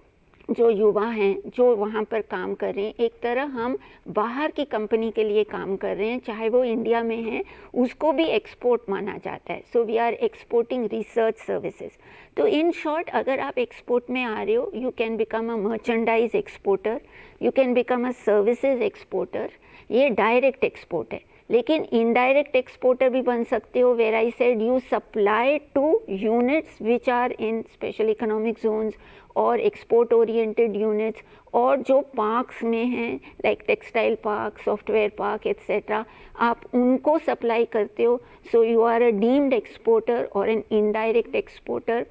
जो युवा हैं जो वहाँ पर काम कर रहे हैं, एक तरह हम बाहर की कंपनी के लिए काम कर रहे हैं, चाहे वो इंडिया में है, उसको भी एक्सपोर्ट माना जाता है. So we are exporting research services. तो इन शॉर्ट अगर आप एक्सपोर्ट में आ रहे हो, you can become a merchandise exporter, you can become a services exporter. ये डायरेक्ट एक्सपोर्ट है. लेकिन इनडायरेक्ट एक्सपोर्टर भी बन सकते हो, where I said you supply to units which are in special economic zones और एक्सपोर्ट ओरिएंटेड यूनिट्स, और जो पार्क्स में हैं like textile park, software park etcetera, आप उनको सप्लाई करते हो. So you are a deemed exporter और एन इनडायरेक्ट एक्सपोर्टर.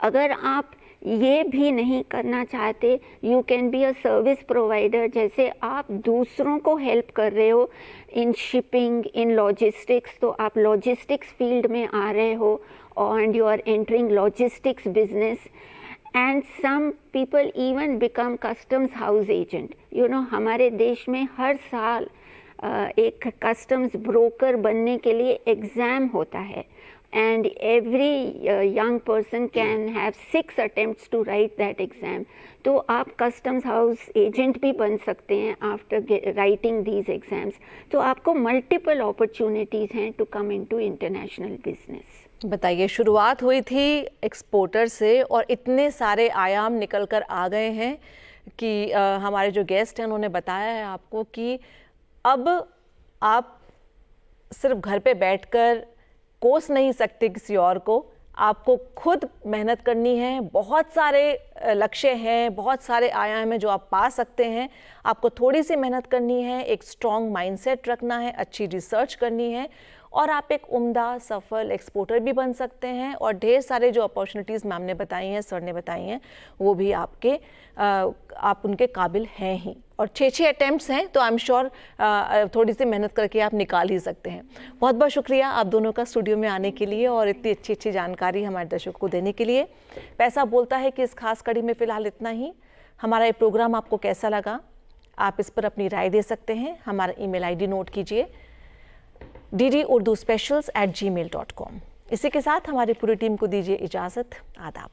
अगर आप ये भी नहीं करना चाहते, you can be a service provider. जैसे आप दूसरों को हेल्प कर रहे हो इन शिपिंग, इन लॉजिस्टिक्स, तो आप लॉजिस्टिक्स फील्ड में आ रहे हो and you are entering logistics business. And some people even become customs house agent. You know, हमारे देश में हर साल एक कस्टम्स ब्रोकर बनने के लिए एग्ज़ाम होता है. And every young person can have 6 attempts to write that exam. तो आप customs house agent भी बन सकते हैं after writing these exams. तो आपको multiple opportunities हैं to come into international business. बताइए, शुरुआत हुई थी एक्सपोर्टर से और इतने सारे आयाम निकल कर आ गए हैं कि हमारे जो गेस्ट हैं उन्होंने बताया है आपको कि अब आप सिर्फ घर पे बैठकर कोस नहीं सकते किसी और को, आपको खुद मेहनत करनी है. बहुत सारे लक्ष्य हैं, बहुत सारे आयाम हैं जो आप पा सकते हैं. आपको थोड़ी सी मेहनत करनी है, एक स्ट्रॉन्ग माइंडसेट रखना है, अच्छी रिसर्च करनी है और आप एक उम्दा सफल एक्सपोर्टर भी बन सकते हैं. और ढेर सारे जो अपॉर्चुनिटीज़ मैम ने बताई हैं, सर ने बताई हैं, वो भी आप उनके काबिल हैं ही. और 6 अटैम्प्ट्स हैं तो आई एम श्योर थोड़ी सी मेहनत करके आप निकाल ही सकते हैं. बहुत बहुत शुक्रिया आप दोनों का स्टूडियो में आने के लिए और इतनी अच्छी जानकारी हमारे दर्शकों को देने के लिए. पैसा बोलता है कि इस खास कड़ी में फ़िलहाल इतना ही. हमारा ये प्रोग्राम आपको कैसा लगा, आप इस पर अपनी राय दे सकते हैं. हमारा email ID नोट कीजिए, ddurduspecials@gmail.com. इसी के साथ हमारी पूरी टीम को दीजिए इजाज़त. आदाब.